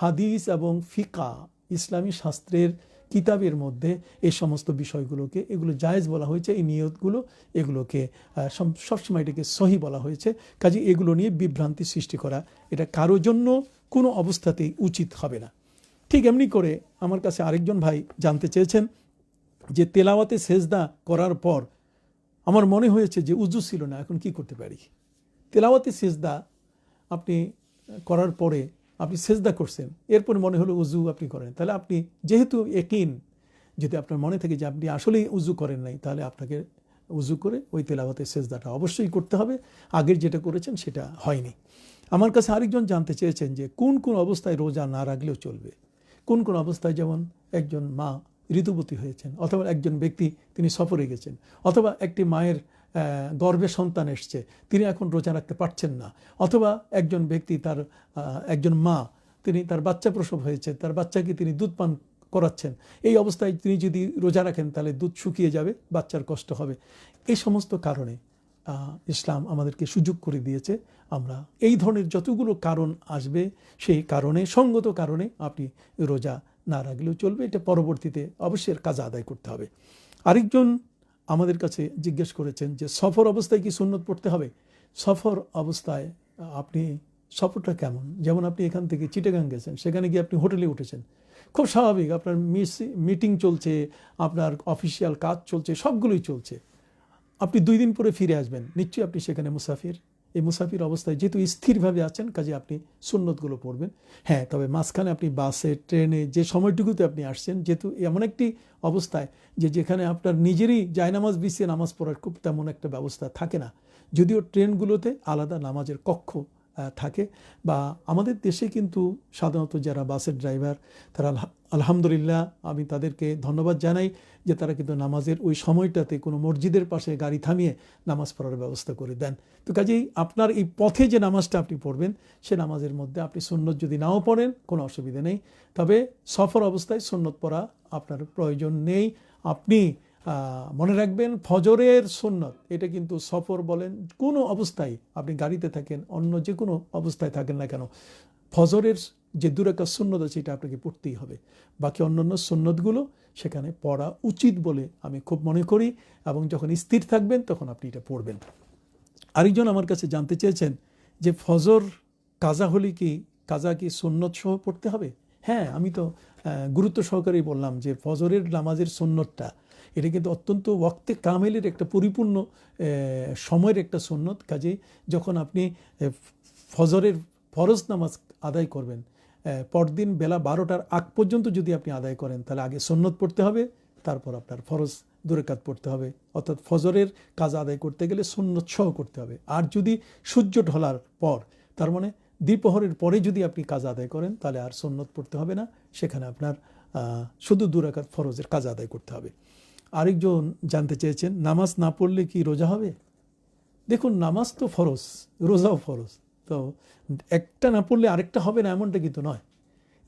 হাদিস এবং ফিকা ইসলামী শাস্ত্রের কিতাবের মধ্যে এই সমস্ত বিষয়গুলোকে, এগুলো জায়েজ বলা হয়েছে, এই নিয়তগুলো এগুলোকে সবসময় এটাকে সহি বলা হয়েছে। কাজে এগুলো নিয়ে বিভ্রান্তি সৃষ্টি করা এটা কারো জন্য কোনো অবস্থাতেই উচিত হবে না। ঠিক এমনি করে আমার কাছে আরেকজন ভাই জানতে চেয়েছেন যে তেলাওয়াতে সেজদা করার পর আমার মনে হয়েছে যে উজু ছিল না, এখন কি করতে পারি? তেলাওয়াতে সেজদা আপনি করার পরে আপনি সেজদা করছেন, এরপরে মনে হলো উজু আপনি করেন, তাহলে আপনি যেহেতু ইয়াকিন, যদি আপনার মনে থাকে যে আপনি আসলেই উজু করেন নাই, তাহলে আপনাকে উজু করে ওই তেলাওয়াতে সেজদাটা অবশ্যই করতে হবে। আগের যেটা করেছেন সেটা হয়নি। আমার কাছে আরেকজন জানতে চেয়েছেন যে কোন কোন অবস্থায় রোজা না রাখলেও চলবে। কোন কোন অবস্থায়, যেমন একজন মা ঋতুবতী হয়েছেন, অথবা একজন ব্যক্তি তিনি সফরে গেছেন, অথবা একটি মায়ের গর্ভে সন্তান এসছে, তিনি এখন রোজা রাখতে পারছেন না, অথবা একজন ব্যক্তি একজন মা তিনি তার বাচ্চা প্রসব হয়েছে, তার বাচ্চাকে তিনি দুধ পান করাচ্ছেন, এই অবস্থায় তিনি যদি রোজা রাখেন তাহলে দুধ শুকিয়ে যাবে, বাচ্চার কষ্ট হবে। এই সমস্ত কারণে ইসলাম আমাদেরকে সুযোগ করে দিয়েছে আমরা এই ধরনের যতগুলো কারণ আসবে সেই কারণে, সঙ্গত কারণে আপনি রোজা না রাখলেও চলবে। এটা পরবর্তীতে অবশ্যই কাজা আদায় করতে হবে। আরেকজন আমাদের কাছে জিজ্ঞেস করেছেন যে সফর অবস্থায় কি সুন্নত পড়তে হবে? সফর অবস্থায় আপনি সফরটা কেমন? যেমন আপনি এখান থেকে চিটাগাং গেছেন, সেখানে গিয়ে আপনি হোটেলে উঠেছেন, খুব স্বাভাবিক, আপনার মিটিং চলছে, আপনার অফিসিয়াল কাজ চলছে, সবগুলোই চলছে, আপনি 2 দিন পরে ফিরে আসবেন, নিশ্চয়ই আপনি সেখানে মুসাফির। এই মুসাফির অবস্থায় যেহেতু স্থিরভাবে আছেন, কাজে আপনি সুন্নতগুলো পড়বেন। হ্যাঁ, তবে মাঝখানে আপনি বাসে, ট্রেনে যে সময়টুকুতে আপনি আসছেন, যেহেতু এমন একটি অবস্থায় যেখানে আপনার নিজেরই জায়নামাজ বিছিয়ে নামাজ পড়ার খুব তেমন একটা ব্যবস্থা থাকে না, যদিও ট্রেনগুলোতে আলাদা নামাজের কক্ষ থাকে। বা আমাদের দেশে কিন্তু সাধারণত যারা বাসের ড্রাইভার তারা আলহামদুলিল্লাহ আমি তাদেরকে ধন্যবাদ জানাই যে তারা কিন্তু নামাজের ওই সময়টাতে কোনো মসজিদের পাশে গাড়ি থামিয়ে নামাজ পড়ার ব্যবস্থা করে দেন। তো কাজেই আপনার এই পথে যে নামাজটা আপনি পড়বেন সে নামাজের মধ্যে আপনি সুন্নত যদি নাও পড়েন কোনো অসুবিধা নেই, তবে সফর অবস্থায় সুন্নত পড়া আপনার প্রয়োজন নেই। আপনি মনে রাখবেন ফজরের সুন্নত এটা কিন্তু সফর বলেন কোনো অবস্থায় আপনি গাড়িতে থাকেন অন্য যে কোনো অবস্থায় থাকেন না কেন, ফজরের যে 2 রাকাত সুন্নত আছে এটা আপনাকে পড়তেই হবে। বাকি অন্যান্য সুন্নতগুলো সেখানে পড়া উচিত বলে আমি খুব মনে করি, এবং যখন স্থির থাকবেন তখন আপনি এটা পড়বেন। আরেকজন আমার কাছে জানতে চেয়েছেন যে ফজর কাজা হলে কি কাজা কি সুন্নত সহ পড়তে হবে? হ্যাঁ, আমি তো গুরুত্ব সহকারেই বললাম যে ফজরের নামাজের সুন্নতটা এটা কিন্তু অত্যন্ত ওয়াক্তে কামেলের একটা পরিপূর্ণ সময়ের একটা সুন্নত। কাজেই যখন আপনি ফজরের ফরজ নামাজ আদায় করবেন পরদিন বেলা 12টার আগ পর্যন্ত যদি আপনি আদায় করেন তাহলে আগে সুন্নত পড়তে হবে, তারপর আপনার ফরজ 2 রাকাত পড়তে হবে। অর্থাৎ ফজরের কাজ আদায় করতে গেলে সুন্নত সহ করতে হবে। আর যদি সূর্য ঢলার পর তার মানে দ্বিপ্রহরের পরে যদি আপনি কাজ আদায় করেন তাহলে আর সুন্নত পড়তে হবে না, সেখানে আপনার শুধু 2 রাকাত ফরজের কাজ আদায় করতে হবে। আরেকজন জানতে চেয়েছেন নামাজ না পড়লে কি রোজা হবে? দেখুন, নামাজ তো ফরজ, রোজাও ফরজ, তো একটা না পড়লে আরেকটা হবে না এমনটা কিন্তু নয়।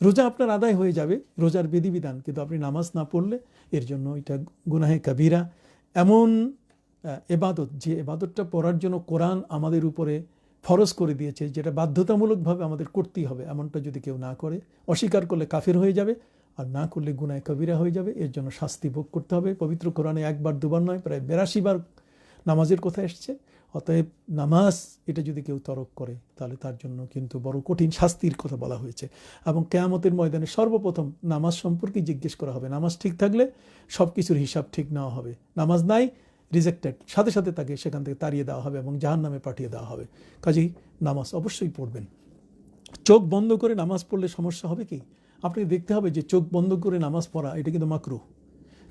রোজা আপনার আদায় হয়ে যাবে, রোজার বিধিবিধান, কিন্তু আপনি নামাজ না পড়লে এর জন্য এটা গুনাহে কাবিরা। এমন এবাদত যে এবাদতটা পড়ার জন্য কোরআন আমাদের উপরে ফরজ করে দিয়েছে, যেটা বাধ্যতামূলকভাবে আমাদের করতেই হবে, এমনটা যদি কেউ না করে, অস্বীকার করলে কাফের হয়ে যাবে, আর না করলে গুনাহে কবিরা হয়ে যাবে। এর জন্য শাস্তি ভোগ করতে হবে। পবিত্র কোরআনে 1 বার 2 বার নয়, প্রায় 82 বার নামাজের কথা এসছে। অতএব নামাজ এটা যদি কেউ তরক করে তাহলে তার জন্য কিন্তু বড় কঠিন শাস্তির কথা বলা হয়েছে। এবং কিয়ামতের ময়দানে সর্বপ্রথম নামাজ সম্পর্কে জিজ্ঞেস করা হবে। নামাজ ঠিক থাকলে সব কিছুর হিসাব ঠিক নেওয়া হবে, নামাজ নাই রিজেক্টেড, সাথে সাথে তাকে সেখান থেকে তাড়িয়ে দেওয়া হবে এবং জাহান্নামে পাঠিয়ে দেওয়া হবে। কাজেই নামাজ অবশ্যই পড়বেন। চোখ বন্ধ করে নামাজ পড়লে সমস্যা হবে কি? আপনি দেখতে হবে যে চোখ বন্ধ করে নামাজ পড়া এটা কিন্তু মাকরুহ।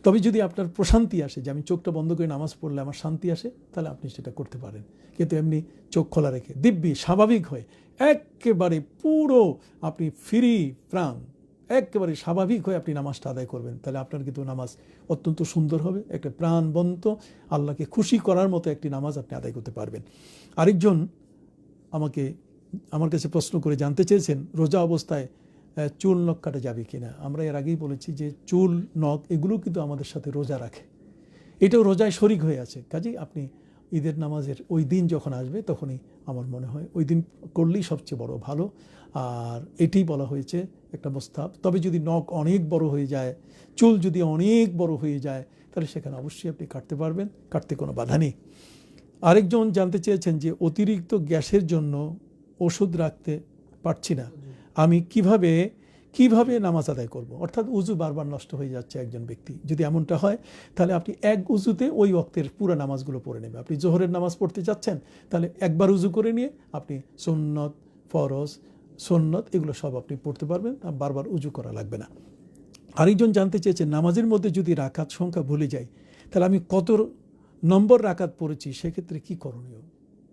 তবে যদি আপনার প্রশান্তি আসে যে আমি চোখটা বন্ধ করে নামাজ পড়লে আমার শান্তি আসে, তাহলে আপনি সেটা করতে পারেন। কিন্তু এমনি চোখ খোলা রেখে দিব্যি স্বাভাবিক হয়ে একেবারে পুরো আপনি ফ্রি প্রাণ একেবারে স্বাভাবিক হয়ে আপনি নামাজটা আদায় করবেন, তাহলে আপনার কিন্তু নামাজ অত্যন্ত সুন্দর হবে। একটা প্রাণবন্ত আল্লাহকে খুশি করার মতো একটি নামাজ আপনি আদায় করতে পারবেন। আরেকজন আমার কাছে প্রশ্ন করে জানতে চেয়েছেন রোজা অবস্থায় চুল নখ কাটা যাবে কিনা। আমরা এর আগেই বলেছি যে চুল নখ এগুলো কিন্তু আমাদের সাথে রোজা রাখে, এটাও রোজায় শরিক হয়ে আছে। কাজেই আপনি ঈদের নামাজের ওই দিন যখন আসবে তখনই আমার মনে হয় ওই দিন করলেই সবচেয়ে বড় ভালো। আর এটাই বলা হয়েছে একটা মোস্তাহাব। তবে যদি নখ অনেক বড় হয়ে যায়, চুল যদি অনেক বড় হয়ে যায়, তাহলে সেখানে অবশ্যই আপনি কাটতে পারবেন, কাটতে কোনো বাধা নেই। আরেকজন জানতে চেয়েছেন যে অতিরিক্ত গ্যাসের জন্য ওষুধ রাখতে পারছি না, আমি কিভাবে নামাজ আদায় করব। অর্থাৎ উজু বারবার নষ্ট হয়ে যাচ্ছে একজন ব্যক্তি, যদি এমনটা হয় তাহলে আপনি এক উজুতে ওই ওয়াক্তের পুরো নামাজগুলো পড়ে নেবেন। আপনি জোহরের নামাজ পড়তে যাচ্ছেন, তাহলে একবার উজু করে নিয়ে আপনি সুন্নত, ফরজ, সুন্নত এগুলো সব আপনি পড়তে পারবেন, বারবার উজু করা লাগবে না। আরেকজন জানতে চেয়েছেন নামাজের মধ্যে যদি রাকাত সংখ্যা ভুলে যাই তাহলে আমি কত নম্বর রাকাত পড়েছি, সেক্ষেত্রে কি করণীয়।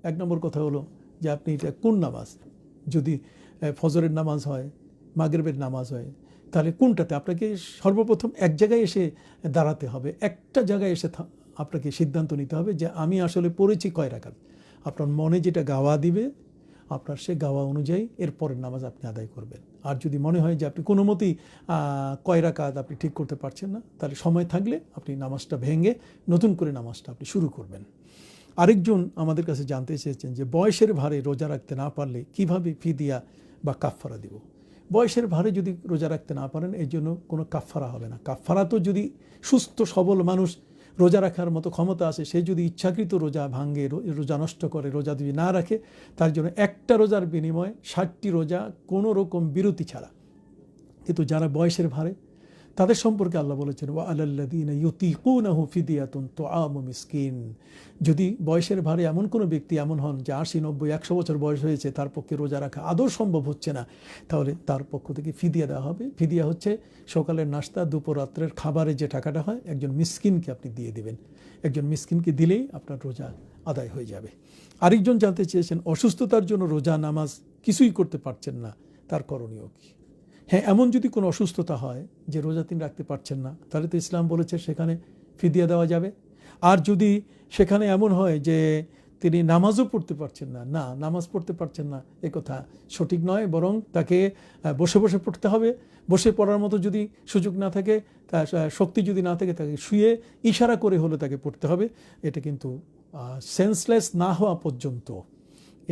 1 নম্বর কথা হলো যে আপনি এটা কোন নামাজ, যদি ফজরের নামাজ হয়, মাগরিবের নামাজ হয়, তাহলে কোনটাতে আপনাকে সর্বপ্রথম এক জায়গায় এসে দাঁড়াতে হবে, একটা জায়গায় এসে আপনাকে সিদ্ধান্ত নিতে হবে যে আমি আসলে পড়েছি কয় রাকাত। আপনার মনে যেটা গাওয়া দিবে আপনার সে গাওয়া অনুযায়ী এরপরের নামাজ আপনি আদায় করবেন। আর যদি মনে হয় যে আপনি কোনো মতেই কয় রাকাত আপনি ঠিক করতে পারছেন না, তাহলে সময় থাকলে আপনি নামাজটা ভেঙে নতুন করে নামাজটা আপনি শুরু করবেন। আরেকজন আমাদের কাছে জানতে চেয়েছেন যে বয়সের ভারে রোজা রাখতে না পারলে কিভাবে ফিদিয়া বা কাফফারা দিব। বয়সের ভারে যদি রোজা রাখতে না পারেন এর জন্য কোনো কাফফারা হবে না। কাফফারা তো যদি সুস্থ সবল মানুষ রোজা রাখার মতো ক্ষমতা আছে, সে যদি ইচ্ছাকৃত রোজা ভাঙে, রোজা নষ্ট করে, রোজা যদি না রাখে, তার জন্য একটা রোজার বিনিময়ে 60টি রোজা কোনো রকম বিরতি ছাড়া। কিন্তু যারা বয়সের ভারে তাদের সম্পর্কে আল্লাহ বলেছেন ওয়া আলাল্লাযীনা ইউতীকুনাহু ফিদিয়াতুন তুআমু মিসকিন। যদি বয়সের ভারে এমন কোনো ব্যক্তি এমন হন যে 80, 90, 100 বছর বয়স হয়েছে, তার পক্ষে রোজা রাখা আদৌ সম্ভব হচ্ছে না, তাহলে তার পক্ষ থেকে ফিদিয়া দেওয়া হবে। ফিদিয়া হচ্ছে সকালের নাস্তা, দুপুর, রাত্রের খাবারে যে টাকাটা হয় একজন মিসকিনকে আপনি দিয়ে দিবেন। একজন মিসকিনকে দিলেই আপনার রোজা আদায় হয়ে যাবে। আরেকজন জানতে চেয়েছেন অসুস্থতার জন্য রোজা, নামাজ কিছুই করতে পারছেন না, তার করণীয় কী? হ্যাঁ, এমন যদি কোনো অসুস্থতা হয় যে রোজা তিনি রাখতে পারছেন না, তাহলে তো ইসলাম বলেছে সেখানে ফিদিয়া দেওয়া যাবে। আর যদি সেখানে এমন হয় যে তিনি নামাজও পড়তে পারছেন না, নামাজ পড়তে পারছেন না, এ কথা সঠিক নয়, বরং তাকে বসে বসে পড়তে হবে। বসে পড়ার মতো যদি সুযোগ না থাকে, তা শক্তি যদি না থাকে, তাকে শুয়ে ইশারা করে হলে তাকে পড়তে হবে। এটা কিন্তু সেন্সলেস না হওয়া পর্যন্ত,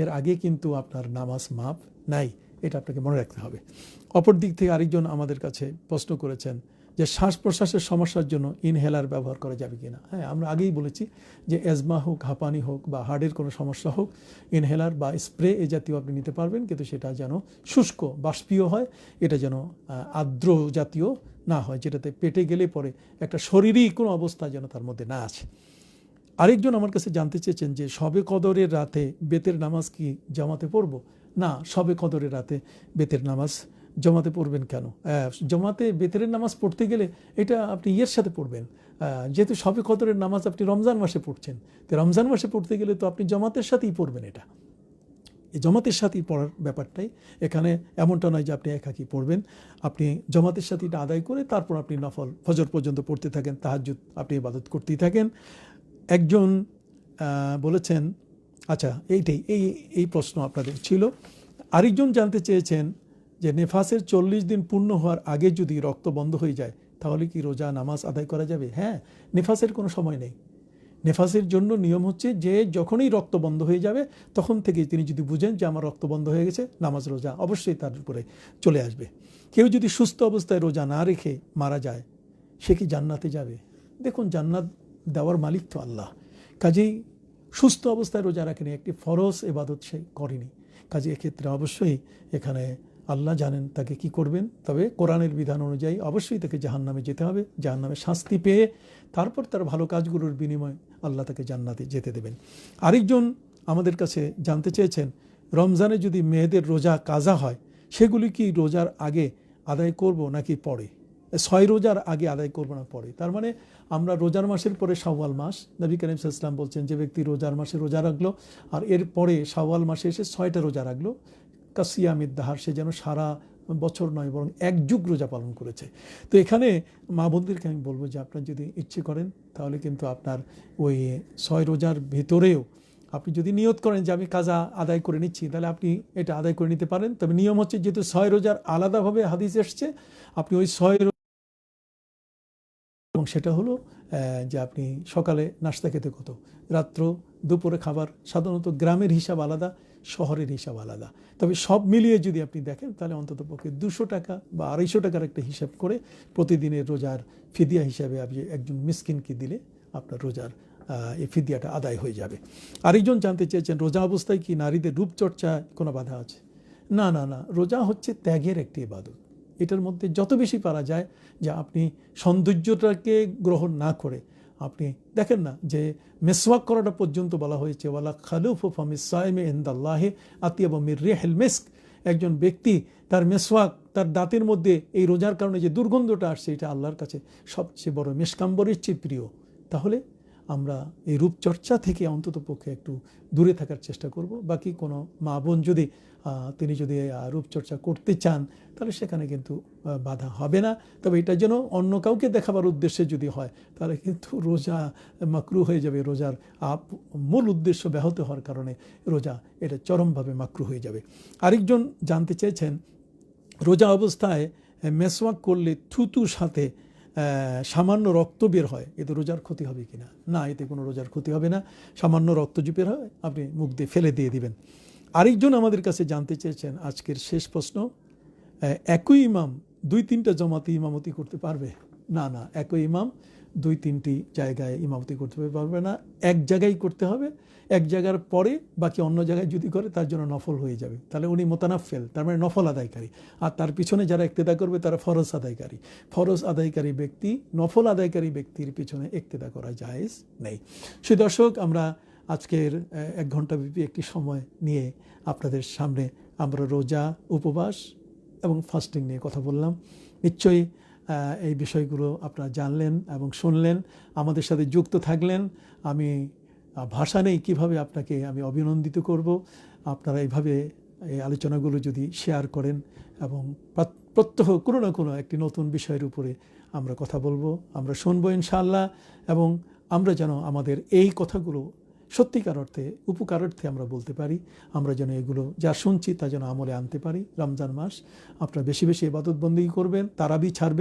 এর আগে কিন্তু আপনার নামাজ মাপ নাই, এটা আপনাকে মনে রাখতে হবে। অপর দিক থেকে আরেকজন আমাদের কাছে প্রশ্ন করেছেন যে শ্বাস প্রশ্বাসের সমস্যার জন্য ইনহেলার ব্যবহার করা যাবে কিনা। হ্যাঁ, আমরা আগেই বলেছি যে এজমা হোক, হাঁপানি হোক বা হার্টের কোনো সমস্যা হোক, ইনহেলার বা স্প্রে এ জাতীয় আপনি নিতে পারবেন, কিন্তু সেটা যেন শুষ্ক বাষ্পীয় হয়, এটা যেন আর্দ্র জাতীয় না হয়, যেটাতে পেটে গেলে পরে একটা শরীরই কোনো অবস্থা যেন তার মধ্যে না আছে। আরেকজন আমার কাছে জানতে চেয়েছেন যে শবে কদরের রাতে বেতের নামাজ কি জামাতে পড়ব? না, শবে কদরের রাতে বেতের নামাজ জমাতে পড়বেন কেন? জমাতে বেতের নামাজ পড়তে গেলে এটা আপনি ইয়ের সাথে পড়বেন, যেহেতু শবে কদরের নামাজ আপনি রমজান মাসে পড়ছেন, তো রমজান মাসে পড়তে গেলে তো আপনি জমাতের সাথেই পড়বেন। এটা এই জমাতের সাথেই পড়ার ব্যাপারটাই এখানে, এমনটা নয় যে আপনি একাকী পড়বেন। আপনি জমাতের সাথে এটা আদায় করে তারপর আপনি নফল ফজর পর্যন্ত পড়তে থাকেন, তাহাজ্জুদ আপনি ইবাদত করতেই থাকেন। একজন বলেছেন, আচ্ছা এই প্রশ্ন আপনাদের ছিল। আরেকজন জানতে চেয়েছেন যে নেফাসের 40 দিন পূর্ণ হওয়ার আগে যদি রক্ত বন্ধ হয়ে যায়, তাহলে কি রোজা নামাজ আদায় করা যাবে? হ্যাঁ, নেফাসের কোনো সময় নেই। নেফাসের জন্য নিয়ম হচ্ছে যে যখনই রক্ত বন্ধ হয়ে যাবে তখন থেকেই তিনি যদি বুঝেন যে আমার রক্ত বন্ধ হয়ে গেছে, নামাজ রোজা অবশ্যই তার উপরে চলে আসবে। কেউ যদি সুস্থ অবস্থায় রোজা না রেখে মারা যায়, সে কি জান্নাতে যাবে? দেখুন, জান্নাত দেওয়ার মালিক তো আল্লাহ। কাজেই সুস্থ অবস্থায় রোজা রাখেনি, একটি ফরজ ইবাদত সে করেনি। কাজে এক্ষেত্রে অবশ্যই এখানে আল্লাহ জানেন তাকে কি করবেন। তবে কোরআনের বিধান অনুযায়ী অবশ্যই তাকে জাহান্নামে যেতে হবে, জাহান্নামে শাস্তি পেয়ে তারপর তার ভালো কাজগুলোর বিনিময়ে আল্লাহ তাকে জান্নাতে যেতে দেবেন। আরেকজন আমাদের কাছে জানতে চেয়েছেন রমজানে যদি মেয়েদের রোজা কাজা হয়, সেগুলি কি রোজার আগে আদায় করব নাকি পরে? 6 রোজার আগে আদায় করবো না পরে। তার মানে আমরা রোজার মাসের পরে শাওয়াল মাস, নবী করিম সাল্লাল্লাহু আলাইহি ওয়াসাল্লাম বলছেন যে ব্যক্তি রোজার মাসে রোজা রাখলো আর এর পরে শাওয়াল মাসে এসে 6টা রোজা রাখলো, কাসিয়ামিদ দাহার, সে যেন সারা বছর নয় বরং 1 যুগ রোজা পালন করেছে। তো এখানে মা বোনদেরকে আমি বলবো যে আপনার যদি ইচ্ছে করেন তাহলে কিন্তু আপনার ওই 6 রোজার ভিতরেও আপনি যদি নিয়ত করেন যে আমি কাজা আদায় করে নিচ্ছি, তাহলে আপনি এটা আদায় করে নিতে পারেন। তবে নিয়ম হচ্ছে যেহেতু 6 রোজার আলাদাভাবে হাদিস এসছে, আপনি ওই 6 এবং সেটা হলো যে আপনি সকালে নাস্তা খেতে কত, রাত্র দুপুরে খাবার, সাধারণত গ্রামের হিসাব আলাদা, শহরের হিসাব আলাদা। তবে সব মিলিয়ে যদি আপনি দেখেন তাহলে অন্তত পক্ষে 200 টাকা বা 250 টাকার একটা হিসাব করে প্রতিদিনের রোজার ফিদিয়া হিসাবে আপনি একজন মিসকিনকে দিলে আপনার রোজার এই ফিদিয়াটা আদায় হয়ে যাবে। আরেকজন জানতে চেয়েছেন রোজা অবস্থায় কি নারীদের রূপচর্চায় কোনো বাধা আছে? না, রোজা হচ্ছে ত্যাগের একটি ইবাদত। এটার মধ্যে যত বেশি পারা যায় যে আপনি সৌন্দর্যটাকে গ্রহণ না করে, আপনি দেখেন না যে মেসওয়াক করাটা পর্যন্ত বলা হয়েছে, ওয়ালা খালুফু ফামিস সাইমি ইনদাল্লাহি আতিয়াবু মির রিহিল মিস্ক। একজন ব্যক্তি তার মেসওয়াক, তার দাঁতের মধ্যে এই রোজার কারণে যে দুর্গন্ধটা আসছে, এটা আল্লাহর কাছে সবচেয়ে বড় মেশকাম্বরের চেয়ে প্রিয়। তাহলে আমরা এই রূপচর্চা থেকে অন্তত পক্ষে একটু দূরে থাকার চেষ্টা করব। বাকি কোনো মা বোন যদি তিনি যদি রূপচর্চা করতে চান তাহলে সেখানে কিন্তু বাধা হবে না। তবে এটা যেন অন্য কাউকে দেখাবার উদ্দেশ্যে যদি হয় তাহলে কিন্তু রোজা মাকরু হয়ে যাবে। রোজার মূল উদ্দেশ্য ব্যাহত হওয়ার কারণে রোজা এটা চরমভাবে মাকরু হয়ে যাবে। আরেকজন জানতে চেয়েছেন রোজা অবস্থায় মেসওয়াক করলে থুতুর সাথে সামান্য রক্ত বের হয়, এতে রোজার ক্ষতি হবে কিনা? না, এতে কোনো রোজার ক্ষতি হবে না। সামান্য রক্ত যে বের হয় আপনি মুখ দিয়ে ফেলে দিয়ে দিবেন। আরেকজন আমাদের কাছে জানতে চেয়েছেন আজকের শেষ প্রশ্ন, একই ইমাম 2-3টা জমাতে ইমামতি করতে পারবে? না, একই ইমাম 2-3টি জায়গায় ইমামতি করতে পারবে না, এক জায়গায় করতে হবে। এক জায়গার পরে বাকি অন্য জায়গায় যদি করে তার জন্য নফল হয়ে যাবে, তাহলে উনি মোতানাফেল, তার মানে নফল আদায়কারী। আর তার পিছনে যারা ইক্তেদা করবে তারা ফরজ আদায়কারী। ফরজ আদায়কারী ব্যক্তি নফল আদায়কারী ব্যক্তির পিছনে ইক্তেদা করা জায়েজ নেই। সেই দর্শক, আমরা আজকের 1 ঘন্টা ব্যাপী একটি সময় নিয়ে আপনাদের সামনে আমরা রোজা, উপবাস এবং ফাস্টিং নিয়ে কথা বললাম। নিশ্চয়ই এই বিষয়গুলো আপনারা জানলেন এবং শুনলেন, আমাদের সাথে যুক্ত থাকলেন। আমি ভাষা নেই কীভাবে আপনাকে আমি অভিনন্দিত করব। আপনারা এইভাবে এই আলোচনাগুলো যদি শেয়ার করেন এবং প্রত্যহ কোনো না কোনো একটি নতুন বিষয়ের উপরে আমরা কথা বলবো, আমরা শুনবো ইনশাআল্লাহ। এবং আমরা যেন আমাদের এই কথাগুলো সত্যিকার অর্থে উপকারার্থে আমরা বলতে পারি, আমরা যেন এগুলো যা শুনছি তা যেন আমলে আনতে পারি। রমজান মাস, আপনারা বেশি বেশি ইবাদত বন্দেগী করবেন, তারাবি ছাড়বেন।